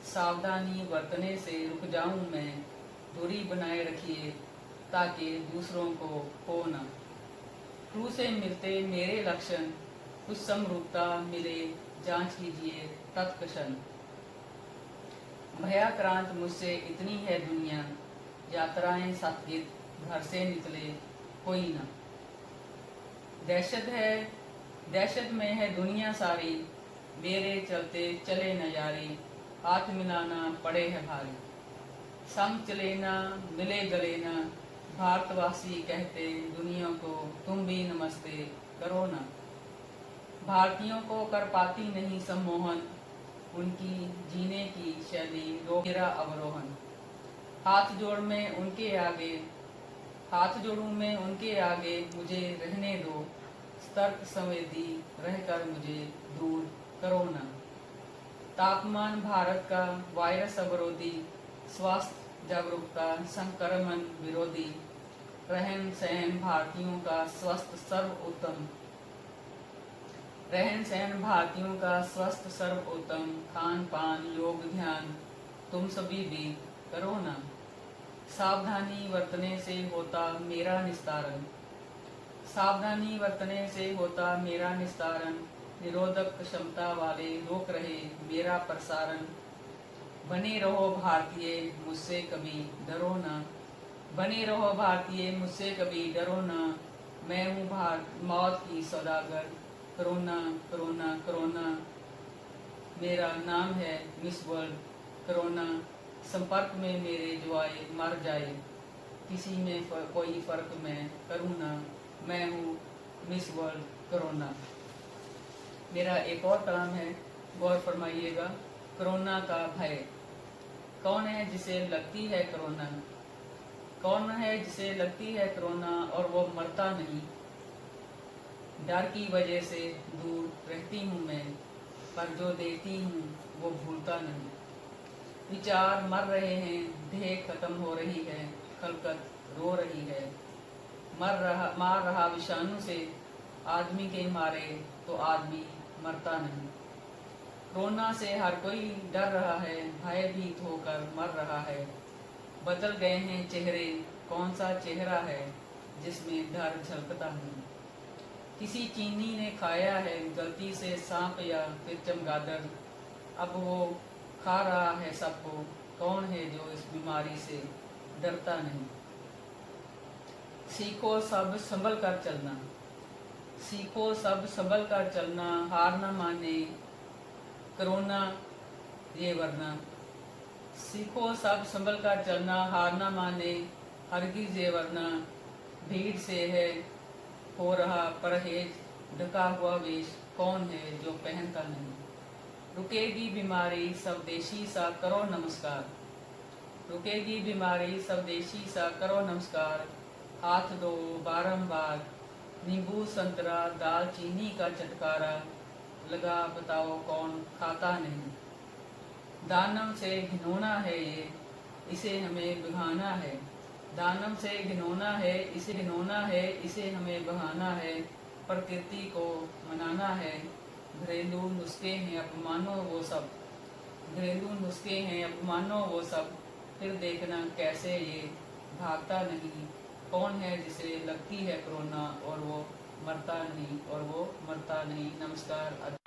सावधानी बरतने से रुक जाऊं मैं, दूरी बनाए रखिए ताकि दूसरों को हो ना। फ्लू से मिलते मेरे लक्षण, कुछ समरूपता मिले जांच कीजिए तत्क्षण। भयाक्रांत मुझसे इतनी है दुनिया, यात्राएं सतगित घर से निकले कोई न। दहशत में है दुनिया सारी, मेरे चलते चले न यारी, हाथ मिलाना पड़े है भारी। संग चले ना मिले गले ना, भारतवासी कहते दुनिया को तुम भी नमस्ते करो ना। भारतीयों को कर पाती नहीं सम्मोहन, उनकी जीने की शैली रोकेरा अवरोहन। हाथ जोड़ूं मैं उनके आगे, मुझे रहने दो, सतर्क संवेदी रहकर मुझे दूर करो ना। तापमान भारत का वायरस अवरोधी, स्वास्थ्य जागरूकता संक्रमण विरोधी, रहन सहन भारतीयों का स्वस्थ सर्वोत्तम, खान पान योग ध्यान तुम सभी भी करो ना। सावधानी बरतने से होता मेरा निस्तारण, निरोधक क्षमता वाले रोक रहे मेरा प्रसारण। बने रहो भारतीय मुझसे कभी डरो ना, मैं हूँ मौत की सौदागर, कोरोना कोरोना कोरोना मेरा नाम है मिस वर्ल्ड कोरोना। संपर्क में मेरे जो आए मर जाए, किसी में कोई फर्क मैं करूँ ना, मैं हूँ मिस वर्ल्ड कोरोना। मेरा एक और कलाम है, गौर फरमाइएगा। कोरोना का भय। कौन है जिसे लगती है कोरोना और वो मरता नहीं। डर की वजह से दूर रहती हूँ मैं, पर जो देखती हूँ वो भूलता नहीं। विचार मर रहे हैं, देह खत्म हो रही है, खलकत रो रही है। मार रहा विषाणु से आदमी के मारे तो आदमी मरता नहीं। कोरोना से हर कोई डर रहा है, भयभीत होकर मर रहा है। बदल गए हैं चेहरे, कौन सा चेहरा है जिसमें डर झलकता नहीं। किसी चीनी ने खाया है गलती से सांप या फिर चमगादड़, अब वो खा रहा है सबको। कौन है जो इस बीमारी से डरता नहीं। सीखो सब संभल कर चलना, हार न माने कोरोना ये वरना। सीखो सब संभल कर चलना, हार न माने हरगिज़ ये वरना। भीड़ से है हो रहा परहेज, ढका हुआ वेश कौन है जो पहनता नहीं। रुकेगी बीमारी स्वदेशी सा करो नमस्कार। हाथ दो बारंबार, नींबू संतरा दालचीनी का चटकारा लगा, बताओ कौन खाता नहीं। दानव से घिनौना है ये, इसे हमें बहाना है। इसे हमें बहाना है। प्रकृति को मनाना है। घरेलू नुस्खे हैं अपमानो वो सब, फिर देखना कैसे ये भागता नहीं। कौन है जिसे लगती है कोरोना और वो मरता नहीं। नमस्कार।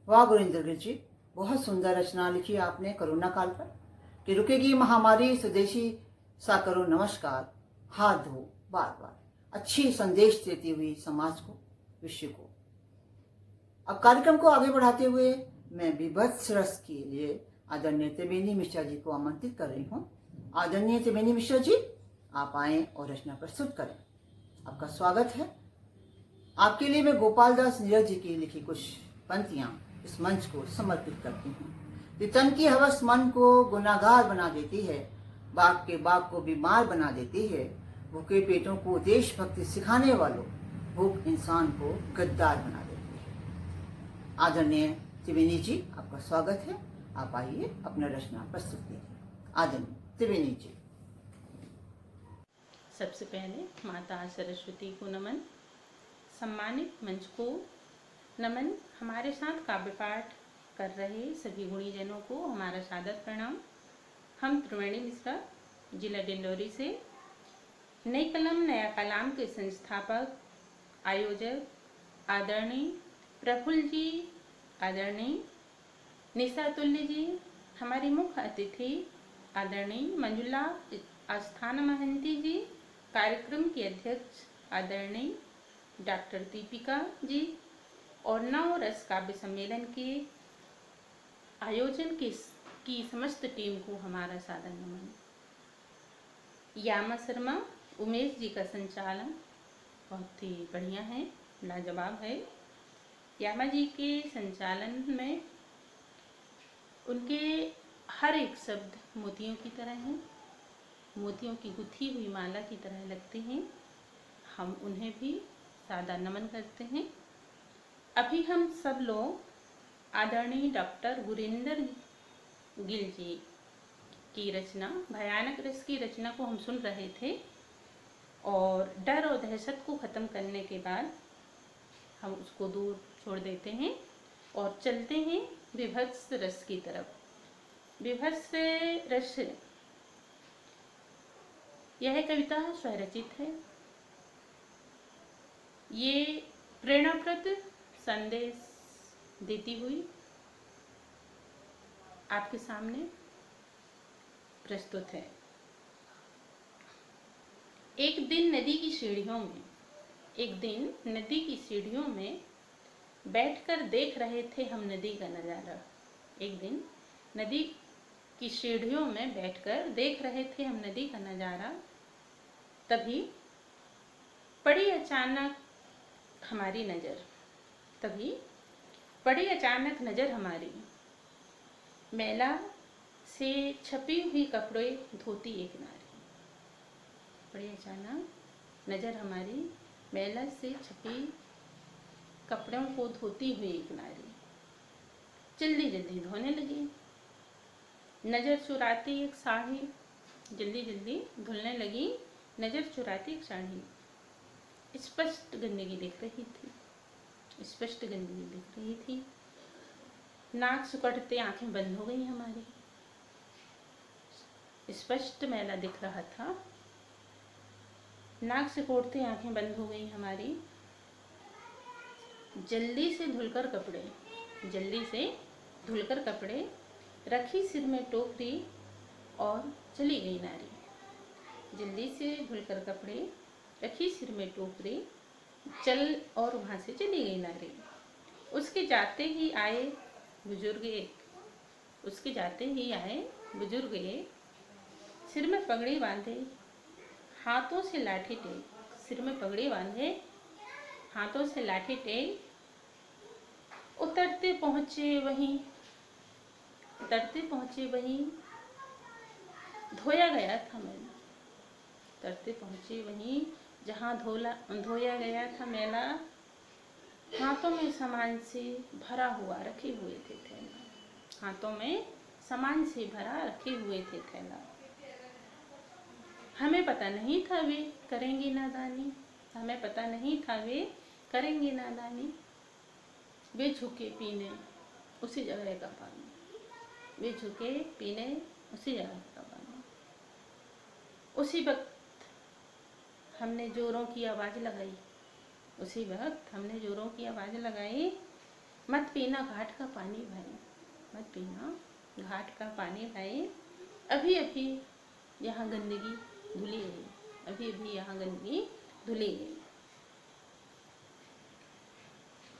वाह गुरिंदर गिर जी, बहुत सुंदर रचना लिखी आपने कोरोना काल पर कि रुकेगी महामारी स्वदेशी सा करो नमस्कार, हाथ धो बार बार। अच्छी संदेश देती हुई समाज को, विश्व को। अब कार्यक्रम को आगे बढ़ाते हुए मैं विभत्स रस के लिए आदरणीय त्रिवेणी मिश्रा जी को आमंत्रित कर रही हूँ। आदरणीय त्रिवेणी मिश्रा जी, आप आए और रचना प्रस्तुत करें। आपका स्वागत है। आपके लिए मैं गोपाल दास नीरज जी की लिखी कुछ पंक्तियां इस मंच को समर्पित करती हूँ। तन की हवस मन को गुनाहगार बना देती है, बाग के बाग को बीमार बना देती है। भूखे पेटों को देशभक्ति सिखाने वालों, भूख इंसान को गद्दार बना देती है। आदरणीय त्रिवेणी जी, आपका स्वागत है। आप आइए, अपना रचना प्रस्तुत कीजिए। आदरणीय त्रिवेणी जी। सबसे पहले माता सरस्वती को नमन, सम्मानित मंच को नमन। हमारे साथ काव्य पाठ कर रहे सभी गुणीजनों को हमारा सादर प्रणाम। हम त्रिवेणी मिश्रा, जिला डिंडोरी से नई कलम नया कलाम के संस्थापक, आयोजक आदरणीय प्रफुल्ल जी, आदरणीय निशा तुल्य जी, हमारी मुख्य अतिथि आदरणीय मंजुला आस्थाना महंती जी, कार्यक्रम की अध्यक्ष आदरणीय डॉक्टर दीपिका जी और नव रस काव्य सम्मेलन के आयोजन की समस्त टीम को हमारा सादर नमन। यामा शर्मा, उमेश जी का संचालन बहुत ही बढ़िया है, लाजवाब है। यामा जी के संचालन में उनके हर एक शब्द मोतियों की तरह हैं, मोतियों की गुथी हुई माला की तरह लगते हैं। हम उन्हें भी सादर नमन करते हैं। अभी हम सब लोग आदरणीय डॉक्टर गुरिंदर गिल जी की रचना भयानक रस की रचना को हम सुन रहे थे और डर और दहशत को ख़त्म करने के बाद हम उसको दूर छोड़ देते हैं और चलते हैं विभत्स रस की तरफ। विभत्स रस यह कविता स्वरचित है। ये प्रेरणाप्रद संदेश देती हुई आपके सामने प्रस्तुत है। एक दिन नदी की सीढ़ियों में बैठकर देख रहे थे हम नदी का नज़ारा। एक दिन नदी की सीढ़ियों में बैठकर देख रहे थे हम नदी का नज़ारा। तभी पड़ी अचानक नज़र हमारी मैला से छपी हुई कपड़े धोती एक नारी। पड़ी अचानक नज़र हमारी मैला से छपी कपड़ों को धोती हुई एक नारी। जल्दी जल्दी धोने लगी, नज़र चुराती एक साड़ी। जल्दी जल्दी धुलने लगी, नज़र चुराती एक साड़ी। स्पष्ट गंदगी दिख रही थी। नाक सुकड़ते आंखें बंद हो गई हमारी। स्पष्ट मैला दिख रहा था, नाक सिकोड़ते आंखें बंद हो गई हमारी। जल्दी से धुलकर कपड़े रखी सिर में टोकरी और चली गई नारी। जल्दी से धुलकर कपड़े रखी सिर में टोकरी और वहाँ से चली गई नारी। उसके जाते ही आए बुजुर्ग एक, सिर में पगड़ी बांधे, हाथों से लाठी टेक, उतरते पहुँचे वहीं धोया गया था मैला। उतरते पहुँचे वहीं जहाँ धोया गया था मैला। हाथों में सामान से भरा हुआ रखे हुए थे थैला। हमें पता नहीं था वे करेंगे नादानी। वे झुके पीने उसी जगह का पानी। उसी वक्त हमने जोरों की आवाज़ लगाई, मत पीना घाट का पानी भाई। अभी अभी यहाँ गंदगी धुली गई।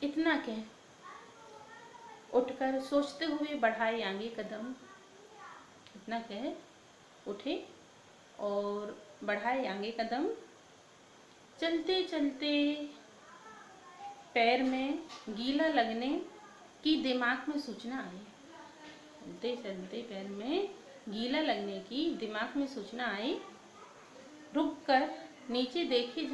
इतना कह उठकर सोचते हुए बढ़ाए आगे कदम। चलते चलते पैर में गीला लगने की दिमाग में सूचना आई। रुक कर नीचे देखे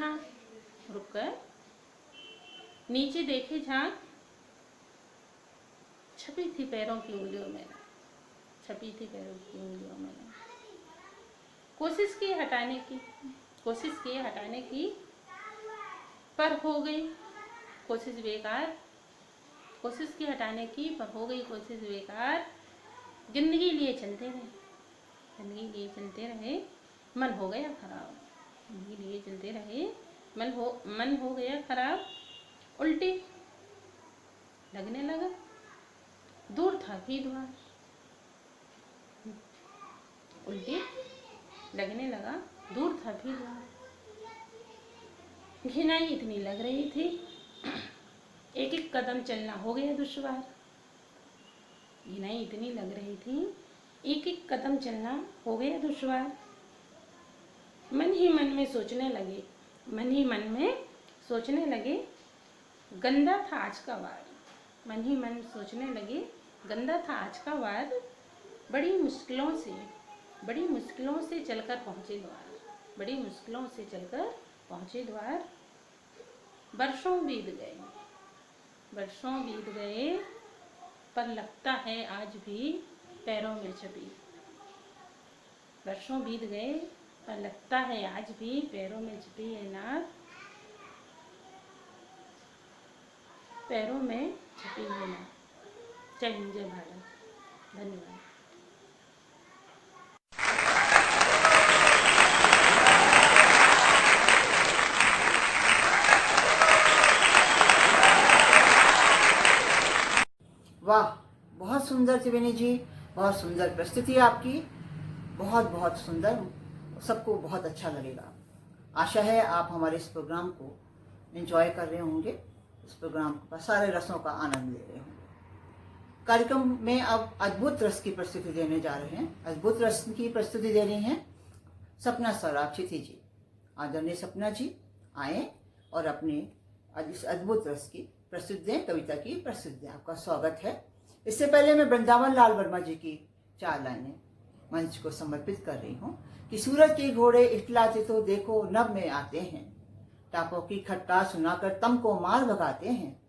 झांक, छपी थी पैरों की उंगलियों में। कोशिश की हटाने की पर हो गई कोशिश बेकार। कोशिश की हटाने की, पर हो गई कोशिश बेकार। जिंदगी लिए चलते रहे, जिंदगी लिए चलते रहे, मन हो गया खराब। जिंदगी लिए चलते रहे, मन हो गया खराब। उल्टी लगने लगा, दूर था भी द्वार। उल्टी लगने लगा, दूर था भी द्वार। घिनाई इतनी लग रही थी, एक एक कदम चलना हो गया दुश्वार। घिनाई इतनी लग रही थी, एक एक कदम चलना हो गया दुश्वार। मन ही मन में सोचने लगे, मन ही मन में सोचने लगे, गंदा था आज का वार। मन ही मन सोचने लगे, गंदा था आज का वार। बड़ी मुश्किलों से चलकर पहुँचे द्वार, बड़ी मुश्किलों से चलकर पहुँचे द्वार। वर्षों बीत गए, पर लगता है आज भी पैरों में छपी। वर्षों बीत गए, पर लगता है आज भी पैरों में छपी है नार। पैरों में छपी है नार। जय हिंद, जय भारत। धन्यवाद। वाह, बहुत सुंदर त्रिवेणी जी, बहुत सुंदर प्रस्तुति आपकी, बहुत बहुत सुंदर। सबको बहुत अच्छा लगेगा। आशा है आप हमारे इस प्रोग्राम को एंजॉय कर रहे होंगे, इस प्रोग्राम का सारे रसों का आनंद ले रहे होंगे। कार्यक्रम में अब अद्भुत रस की प्रस्तुति देने जा रहे हैं। अद्भुत रस की प्रस्तुति दे रही हैं सपना सराफ क्षिति जी। आदरणीय सपना जी आए और अपने इस अद्भुत रस की प्रस्तुति दें, कविता की प्रस्तुति दें। आपका स्वागत है। इससे पहले मैं वृंदावन लाल वर्मा जी की 4 लाइनें मंच को समर्पित कर रही हूँ कि सूरज के घोड़े इठलाते तो देखो नभ में आते हैं, टापों की खट्टा सुनाकर तम को मार भगाते हैं,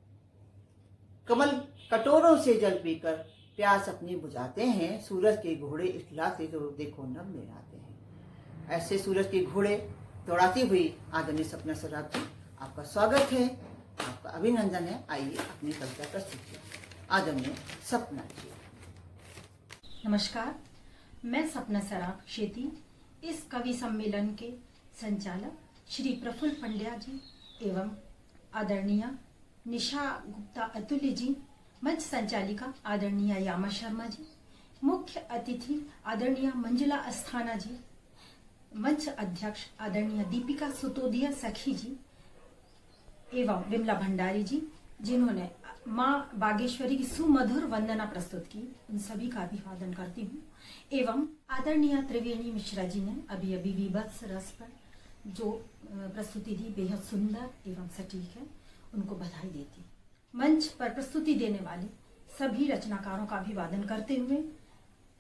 कमल कटोरों से जल पीकर प्यास अपनी बुझाते हैं, सूरज के घोड़े इठलाते तो देखो नभ में आते हैं। ऐसे सूरज के घोड़े दौड़ाती हुई आदरणीय सपना सराफ जी, आपका स्वागत है, आपका अभिनंदन है। आइए अपनी कविता प्रस्तुत करें। आदरणीय सपना जी। नमस्कार, मैं सपना सराफ क्षेती, इस कवि सम्मेलन के संचालक श्री प्रफुल्ल पंड्या जी एवं आदरणीय निशा गुप्ता अतुल्य जी, मंच संचालिका आदरणीय यामा शर्मा जी, मुख्य अतिथि आदरणीय मंजुला अस्थाना जी, मंच अध्यक्ष आदरणीय दीपिका सुतोदिया सखी जी एवं विमला भंडारी जी, जिन्होंने माँ बागेश्वरी की सुमधुर वंदना प्रस्तुत की, उन सभी का अभिवादन करती हूँ। एवं आदरणीय त्रिवेणी मिश्रा जी ने अभी अभी विभत्स रस पर जो प्रस्तुति दी, बेहद सुंदर एवं सटीक है, उनको बधाई देती। मंच पर प्रस्तुति देने वाले सभी रचनाकारों का अभिवादन करते हुए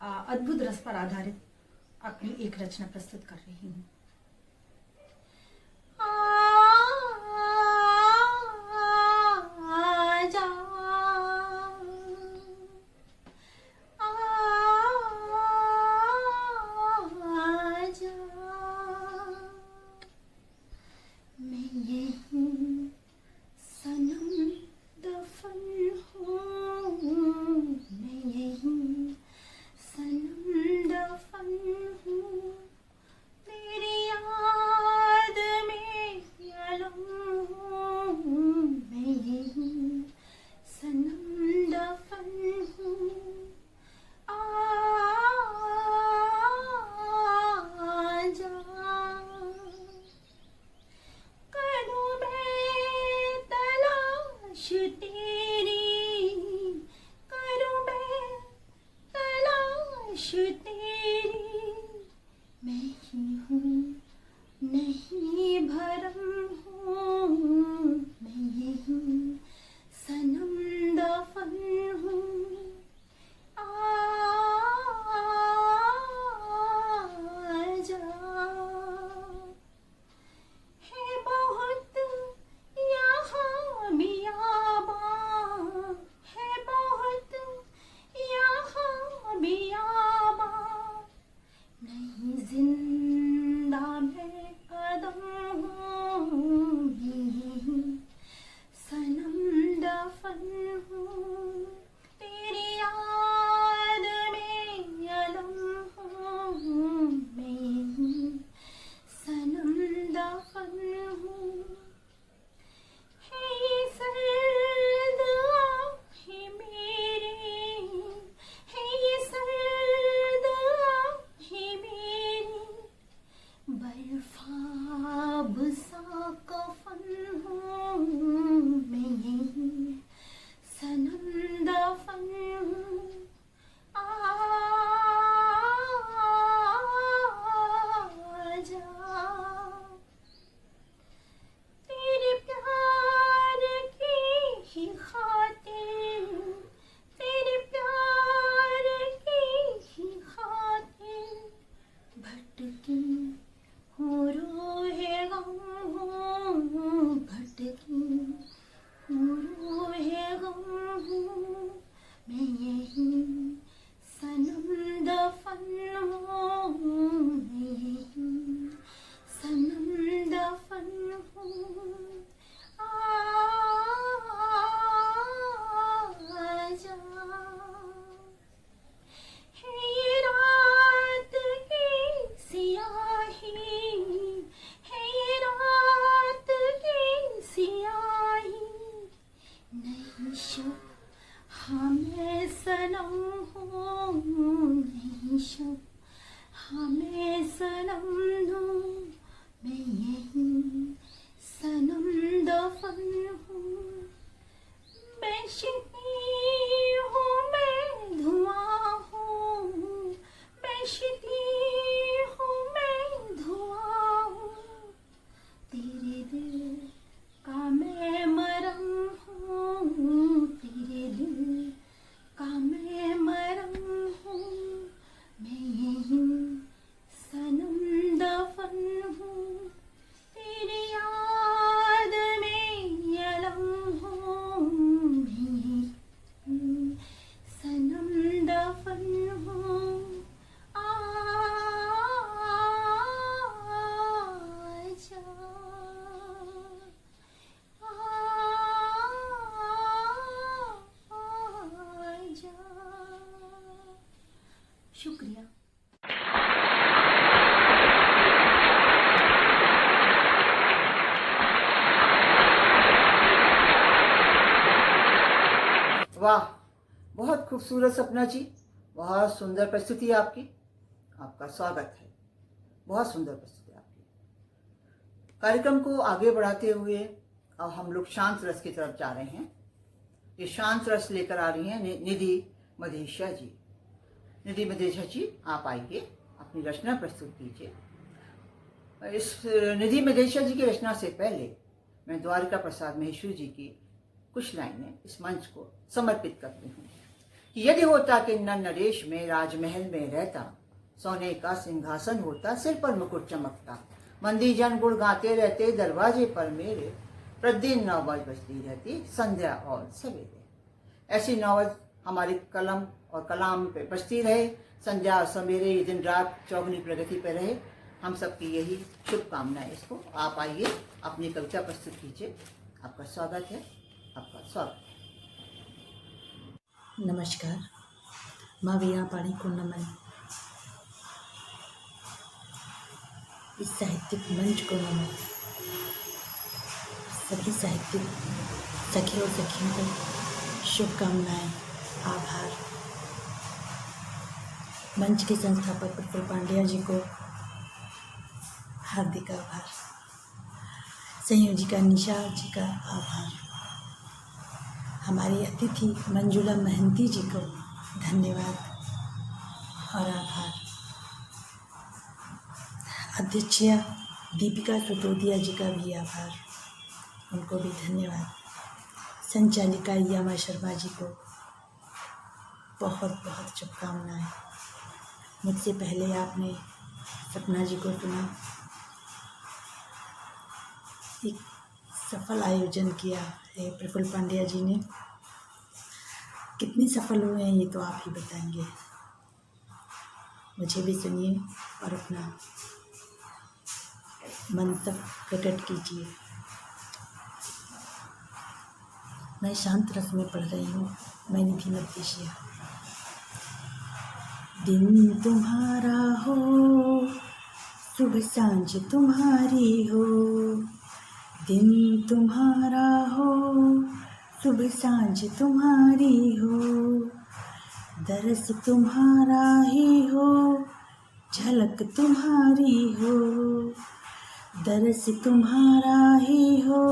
अद्भुत रस पर आधारित अपनी एक रचना प्रस्तुत कर रही हूँ। तेरे खातिर, तेरे प्यार की ही खातिर भटकी हूँ रूहे गम हूँ, भटकी हूँ रूहे गम हूँ, मैं यही सनम दफन हूँ, मैं यही सनम दफन हूँ। आजा है ये रात की सियाही, है ये रात की सियाही, नहीं शब हाँ मैं सनम हूँ, नहीं शब हाँ मैं सनम हूँ, मैं यही सनम दफन हूँ। मैं शिती हूँ, मैं धुआं हूँ, मैं शिती हूँ, मैं धुआं हूँ, तेरे दिल का मैं मरम हूँ, तेरे दिल का मैं मरम हूँ, मैं यही सनम दफन हूँ, तेरी याद में अलम हूँ, मैं यही सनम दफन हूँ। शुक्रिया। वाह, बहुत खूबसूरत सपना जी, बहुत सुंदर प्रस्तुति आपकी, आपका स्वागत है। बहुत सुंदर प्रस्तुति आपकी। कार्यक्रम को आगे बढ़ाते हुए अब हम लोग शांत रस की तरफ जा रहे हैं। ये शांत रस लेकर आ रही हैं निधि मदेशिया जी। निधि मदेशिया जी, आप आइए, अपनी रचना प्रस्तुत कीजिए। इस निधि मदेशिया जी की रचना से पहले मैं द्वारिका प्रसाद महेश्वरी जी की कुछ लाइनें इस मंच को समर्पित करती हूँ कि यदि होता कि नरेश में राजमहल में रहता, सोने का सिंहासन होता, सिर पर मुकुट चमकता, मंदी जन गुण गाते रहते दरवाजे पर मेरे, प्रतिदिन 9 बजती रहती संध्या और सवेरे। ऐसी नौबत हमारी कलम और कलाम पे बजती रहे, संध्या और सवेरे, ये दिन रात चौगुनी प्रगति पे रहे। हम सबकी यही शुभकामनाएं। इसको आप आइए, अपनी कविता प्रस्तुत कीजिए। आपका स्वागत है, आपका स्वागत है। नमस्कार, माँ वीणा पाणी को नमन। इस साहित्यिक मंच को नमन। सभी साहित्यिक सखी और सखियों को शुभकामनाएं, आभार। मंच के संस्थापक प्रफुल्ल पांड्या जी को हार्दिक आभार। संयोजिका निशा जी का आभार। हमारी अतिथि मंजुला महंती जी को धन्यवाद और आभार। अध्यक्षा दीपिका सुतोदिया जी का भी आभार, उनको भी धन्यवाद। संचालिका यामा शर्मा जी को बहुत बहुत शुभकामनाएं। मुझसे पहले आपने सपना जी को सुना। एक सफल आयोजन किया है प्रफुल्ल पांड्या जी ने। कितने सफल हुए हैं ये तो आप ही बताएंगे। मुझे भी सुनिए और अपना मंतव्य प्रकट कीजिए। मैं शांत रस में पढ़ रही हूँ। मैं निधि मदेशिया। दिन तुम्हारा हो, सुबह सांझ तुम्हारी हो। दिन तुम्हारा हो, सुबह सांझ तुम्हारी हो। दरस तुम्हारा ही हो, झलक तुम्हारी हो। दरस तुम्हारा ही हो,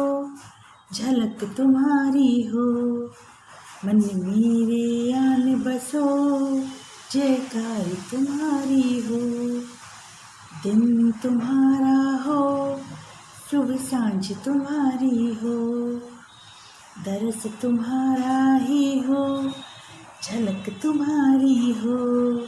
झलक तुम्हारी हो। मन मेरे आन बसो, जयकार तुम्हारी हो। दिन तुम्हारा हो, सुबह सांझ तुम्हारी हो। दरस तुम्हारा ही हो, झलक तुम्हारी हो।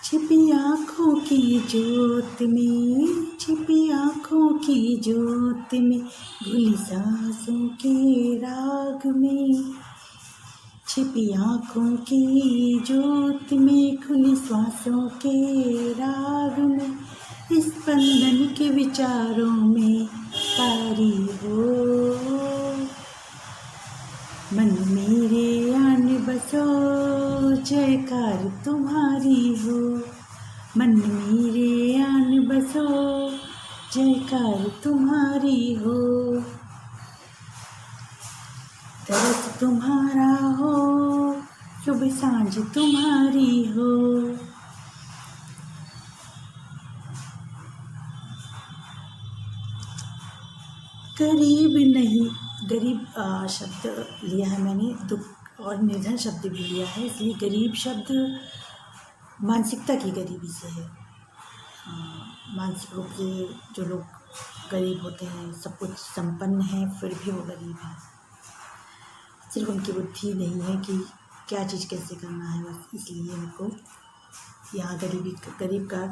छिपी आँखों की ज्योत में, छिपी आँखों की ज्योत में, घुली सांसों के राग में। छिपी आँखों की ज्योत में, खुली सांसों के राग में, इस स्पंदन के विचारों में पारी हो। मन मेरे आन बसो, जयकार तुम्हारी हो। मन मेरे आन बसो, जयकार तुम्हारी हो। तरस तुम्हारा हो, शुभ सांझ तुम्हारी हो। गरीब नहीं, गरीब शब्द लिया है मैंने, दुख और निर्धन शब्द भी लिया है, इसलिए गरीब शब्द मानसिकता की गरीबी से है। मानसिक रूप से जो लोग गरीब होते हैं, सब कुछ संपन्न है फिर भी वो गरीब हैं। सिर्फ उनकी बुद्धि नहीं है कि क्या चीज़ कैसे करना है, बस इसलिए उनको यहाँ गरीब का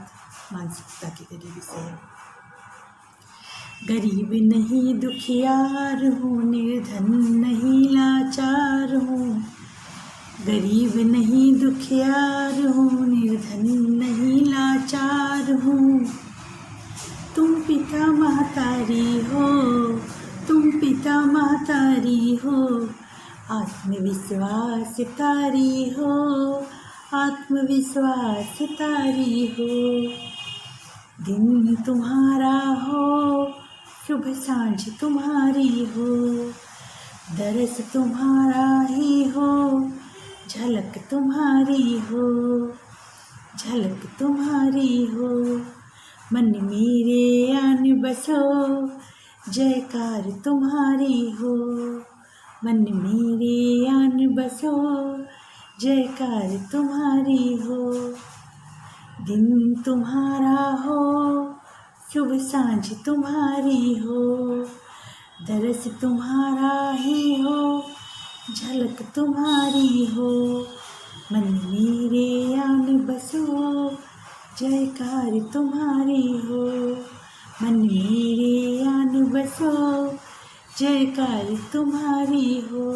मानसिकता की गरीबी से है। गरीब नहीं दुखियार हूँ, निर्धन नहीं लाचार हूँ। गरीब नहीं दुखियार हूँ, निर्धन नहीं लाचार हूँ। तुम पिता महतारी हो, तुम पिता महतारी हो। आत्मविश्वास तारी हो, आत्मविश्वास तारी हो। दिन तुम्हारा हो, शुभ सांझ तुम्हारी हो। दरस तुम्हारा ही हो, झलक तुम्हारी हो। झलक तुम्हारी हो। मन मेरे आन बसो, जयकार तुम्हारी हो। मन मेरे आन बसो, जयकार तुम्हारी हो। दिन तुम्हारा हो, शुभ सांझ तुम्हारी हो। दरस तुम्हारा ही हो, झलक तुम्हारी हो। मन मेरे आन बसो, जयकार तुम्हारी हो। मन मेरे आन बसो, जयकार तुम्हारी हो।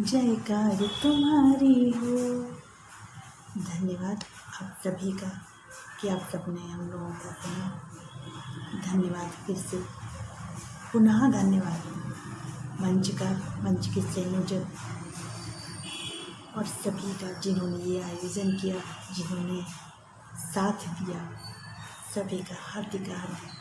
जयकार तुम्हारी हो। धन्यवाद आप सभी का कि आप सबने हम लोगों को सुना। धन्यवाद फिर से, पुनः धन्यवाद मंच के संयोजक और सभी का जिन्होंने ये आयोजन किया, जिन्होंने साथ दिया, सभी का हार्दिक आभार।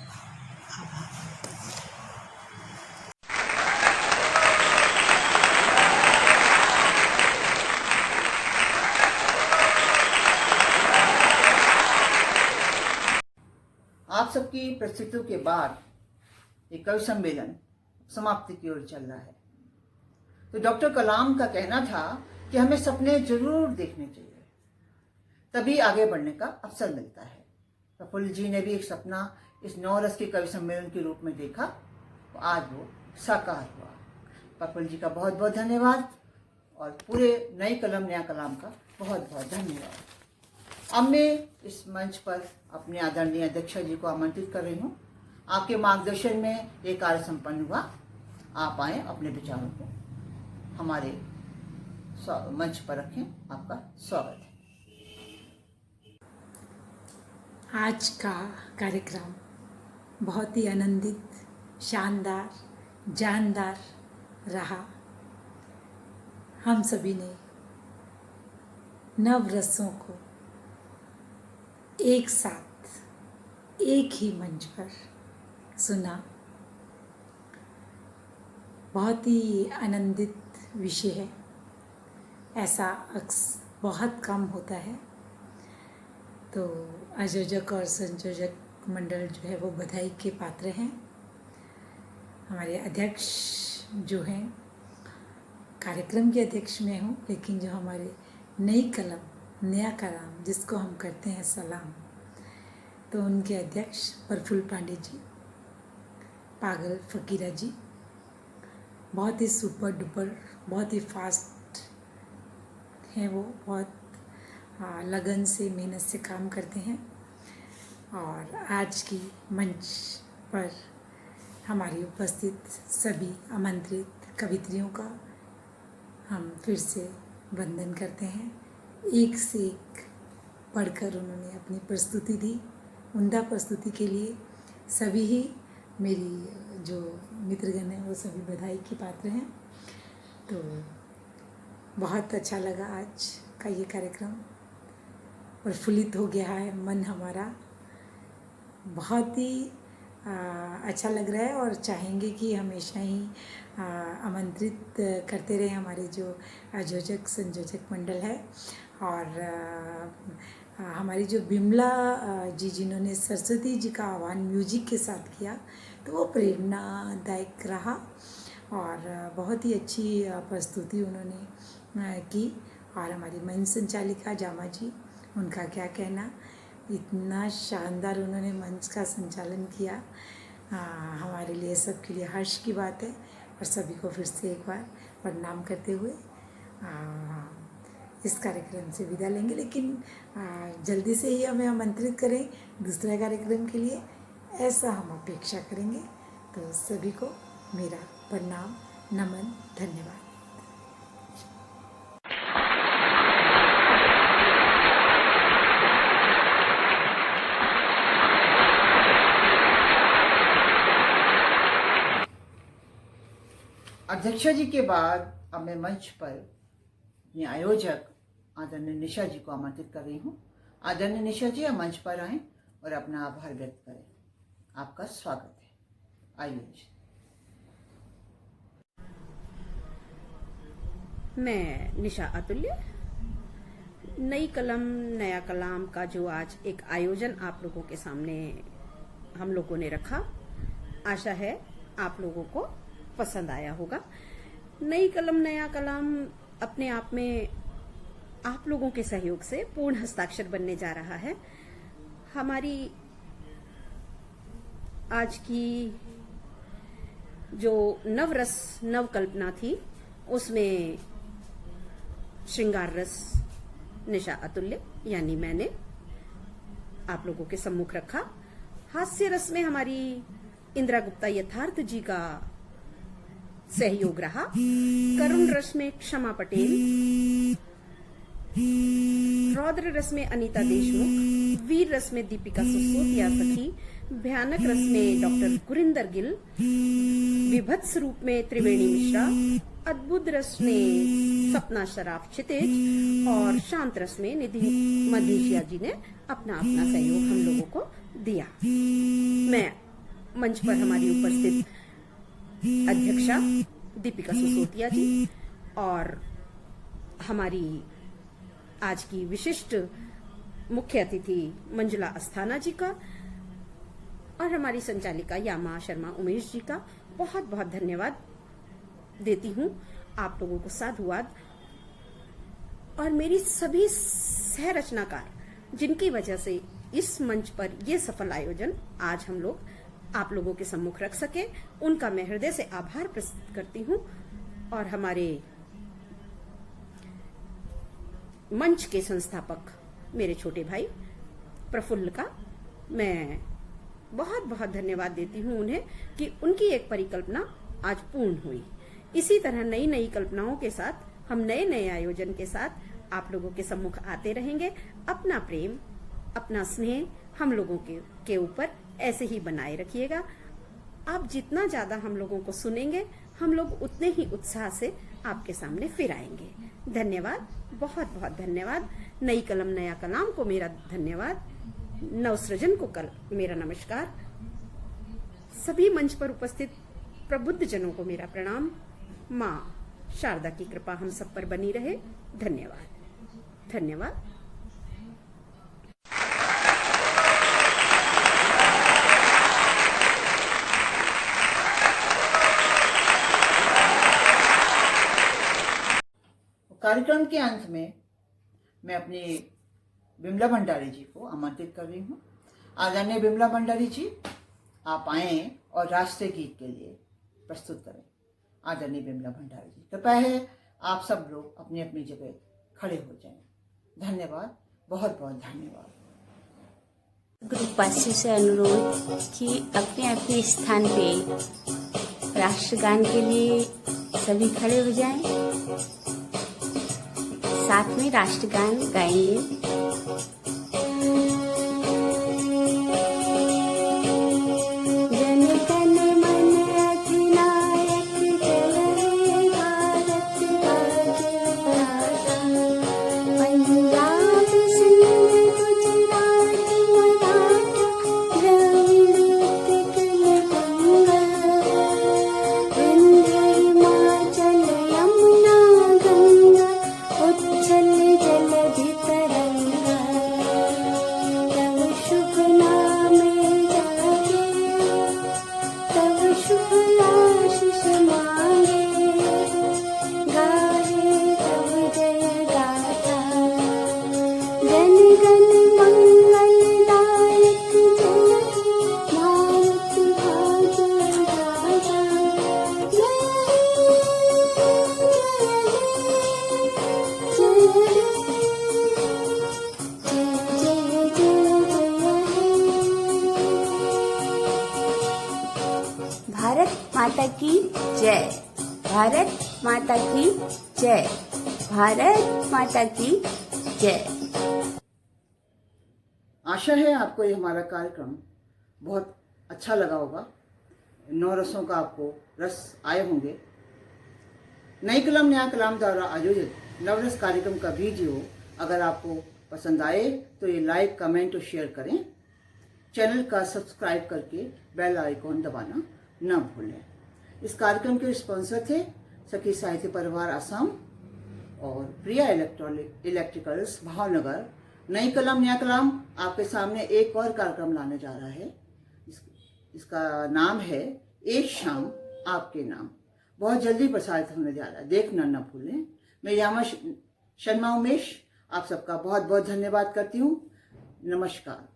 आप सबकी प्रस्तुतियों के बाद ये कवि सम्मेलन समाप्ति की ओर चल रहा है। तो डॉक्टर कलाम का कहना था कि हमें सपने जरूर देखने चाहिए, तभी आगे बढ़ने का अवसर मिलता है। प्रफुल्ल जी ने भी एक सपना इस 9 रस के कवि सम्मेलन के रूप में देखा, तो आज वो साकार हुआ। प्रफुल्ल जी का बहुत बहुत धन्यवाद और पूरे नई कलम नया कलाम का बहुत बहुत धन्यवाद। अब मैं इस मंच पर अपने आदरणीय अध्यक्षा जी को आमंत्रित कर रही हूँ। आपके मार्गदर्शन में ये कार्य संपन्न हुआ। आप आए, अपने विचारों को हमारे मंच पर रखें। आपका स्वागत है। आज का कार्यक्रम बहुत ही आनंदित, शानदार, जानदार रहा। हम सभी ने नवरसों को एक साथ एक ही मंच पर सुना। बहुत ही आनंदित विषय है, ऐसा बहुत कम होता है। तो आयोजक और संयोजक मंडल जो है वो बधाई के पात्र हैं। हमारे अध्यक्ष जो हैं, कार्यक्रम के अध्यक्ष मैं हूँ, लेकिन जो हमारे नई कलम नया कलाम जिसको हम करते हैं सलाम, तो उनके अध्यक्ष प्रफुल्ल पांडे जी पागल फकीरा जी। बहुत ही सुपर डुपर, बहुत ही फास्ट हैं वो, बहुत लगन से, मेहनत से काम करते हैं। और आज की मंच पर हमारी उपस्थित सभी आमंत्रित कवित्रियों का हम फिर से वंदन करते हैं। एक से एक पढ़कर उन्होंने अपनी प्रस्तुति दी। उम्दा प्रस्तुति के लिए सभी ही मेरी जो मित्रगण हैं वो सभी बधाई के पात्र हैं। तो बहुत अच्छा लगा आज का ये कार्यक्रम, प्रफुल्लित हो गया है मन हमारा, बहुत ही अच्छा लग रहा है। और चाहेंगे कि हमेशा ही आमंत्रित करते रहे हमारे जो आयोजक संयोजक मंडल है। और हमारी जो बिमला जी जिन्होंने सरस्वती जी का आह्वान म्यूजिक के साथ किया, तो वो प्रेरणादायक रहा और बहुत ही अच्छी प्रस्तुति उन्होंने की। और हमारी मंच संचालिका जामा जी, उनका क्या कहना, इतना शानदार उन्होंने मंच का संचालन किया। हमारे लिए, सबके लिए हर्ष की बात है। और सभी को फिर से एक बार प्रणाम करते हुए इस कार्यक्रम से विदा लेंगे। लेकिन जल्दी से ही हमें आमंत्रित करें दूसरे कार्यक्रम के लिए, ऐसा हम अपेक्षा करेंगे। तो सभी को मेरा प्रणाम, नमन, धन्यवाद। अध्यक्षा जी के बाद अब मैं मंच पर अपने आयोजक आदरणीय निशा जी को आमंत्रित कर रही हूँ। आदरणीय निशा जी, आप मंच पर आएं और अपना आभार व्यक्त करें। आपका स्वागत है। आइए। मैं निशा अतुल्य, नई कलम नया कलाम का जो आज एक आयोजन आप लोगों के सामने हम लोगों ने रखा, आशा है आप लोगों को पसंद आया होगा। नई कलम नया कलाम अपने आप में आप लोगों के सहयोग से पूर्ण हस्ताक्षर बनने जा रहा है। हमारी आज की जो नवरस नवकल्पना थी, उसमें श्रृंगार रस निशा अतुल्य यानी मैंने आप लोगों के सम्मुख रखा। हास्य रस में हमारी इंदिरा गुप्ता यथार्थ जी का सहयोग रहा। करुण रस में क्षमा पटेल, रौद्र रस में अनीता देशमुख, वीर रस में दीपिका सुसोदिया सखी, भयानक रस में डॉक्टर गुरिंदर गिल, विभत्स रूप में त्रिवेणी मिश्रा, अद्भुत रस में सपना शराफ क्षितिज और शांत रस में निधि मधेशिया जी ने अपना अपना सहयोग हम लोगों को दिया। मैं मंच पर हमारी उपस्थित अध्यक्षा दीपिका सुसोदिया जी और हमारी आज की विशिष्ट मुख्य अतिथि मंजुला अस्थाना जी का और हमारी संचालिका यामा शर्मा उमेश जी का बहुत बहुत धन्यवाद देती हूँ। आप लोगों को साधुवाद। और मेरी सभी सह रचनाकार जिनकी वजह से इस मंच पर यह सफल आयोजन आज हम लोग आप लोगों के सम्मुख रख सके, उनका मैं हृदय से आभार प्रकट करती हूँ। और हमारे मंच के संस्थापक मेरे छोटे भाई प्रफुल्ल का मैं बहुत बहुत धन्यवाद देती हूँ उन्हें कि उनकी एक परिकल्पना आज पूर्ण हुई। इसी तरह नई नई कल्पनाओं के साथ हम नए नए आयोजन के साथ आप लोगों के सम्मुख आते रहेंगे। अपना प्रेम, अपना स्नेह हम लोगों के ऊपर ऐसे ही बनाए रखिएगा। आप जितना ज्यादा हम लोगों को सुनेंगे, हम लोग उतने ही उत्साह से आपके सामने फिर आएंगे। धन्यवाद, बहुत बहुत धन्यवाद। नई कलम नया कलाम को मेरा धन्यवाद, नवसृजन को मेरा नमस्कार, सभी मंच पर उपस्थित प्रबुद्ध जनों को मेरा प्रणाम। माँ शारदा की कृपा हम सब पर बनी रहे। धन्यवाद, धन्यवाद। कार्यक्रम के अंत में मैं अपनी बिमला भंडारी जी को आमंत्रित कर रही हूँ। आदरणीय बिमला भंडारी जी, आप आए और राष्ट्रीय गीत के लिए प्रस्तुत करें। आदरणीय बिमला भंडारी जी, कृपया है आप सब लोग अपनी अपनी जगह खड़े हो जाएं। धन्यवाद, बहुत बहुत धन्यवाद। ग्रुपवासियों से अनुरोध कि अपने अपने स्थान पे राष्ट्रगान के लिए सभी खड़े हो जाएं। साथ में राष्ट्रगान गाएंगे। भारत माता की जय, भारत माता की जय, भारत माता की जय। आशा है आपको ये हमारा कार्यक्रम बहुत अच्छा लगा होगा। 9 रसों का आपको रस आए होंगे। नई कलम नया कलाम द्वारा आयोजित नवरस कार्यक्रम का वीडियो अगर आपको पसंद आए तो ये लाइक, कमेंट और शेयर करें। चैनल का सब्सक्राइब करके बेल आइकॉन दबाना न भूलें। इस कार्यक्रम के स्पॉन्सर थे सखी साहित्य परिवार असम और प्रिया इलेक्ट्रिकल्स भावनगर। नई कलम नया कलाम आपके सामने एक और कार्यक्रम लाने जा रहा है। इसका नाम है एक शाम आपके नाम। बहुत जल्दी प्रसारित होने जा रहा है, देखना न भूलें। मैं यामा शर्मा उमेश आप सबका बहुत बहुत धन्यवाद करती हूँ। नमस्कार,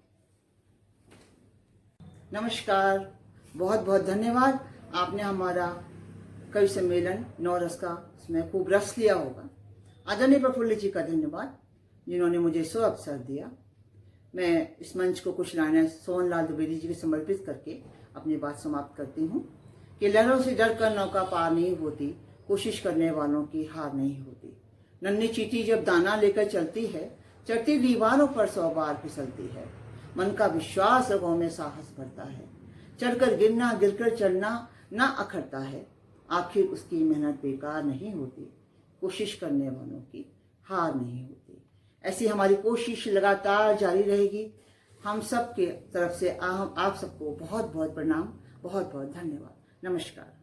नमस्कार, बहुत बहुत धन्यवाद। आपने हमारा कवि सम्मेलन 9 रस का इसमें खूब रस लिया होगा। आदरणीय प्रफुल्ल जी का धन्यवाद जिन्होंने मुझे सो अवसर दिया। मैं इस मंच को कुछ लाइनें सोहनलाल द्विवेदी जी को समर्पित करके अपनी बात समाप्त करती हूँ कि लहरों से डर कर नौका पार नहीं होती, कोशिश करने वालों की हार नहीं होती। नन्ही चींटी जब दाना लेकर चलती है, चढ़ती दीवारों पर 100 बार फिसलती है। मन का विश्वास रगों में साहस भरता है, चढ़कर गिरना गिरकर चढ़ना ना अखरता है। आखिर उसकी मेहनत बेकार नहीं होती, कोशिश करने वालों की हार नहीं होती। ऐसी हमारी कोशिश लगातार जारी रहेगी। हम सब के तरफ से आप सबको बहुत बहुत प्रणाम, बहुत बहुत धन्यवाद। नमस्कार।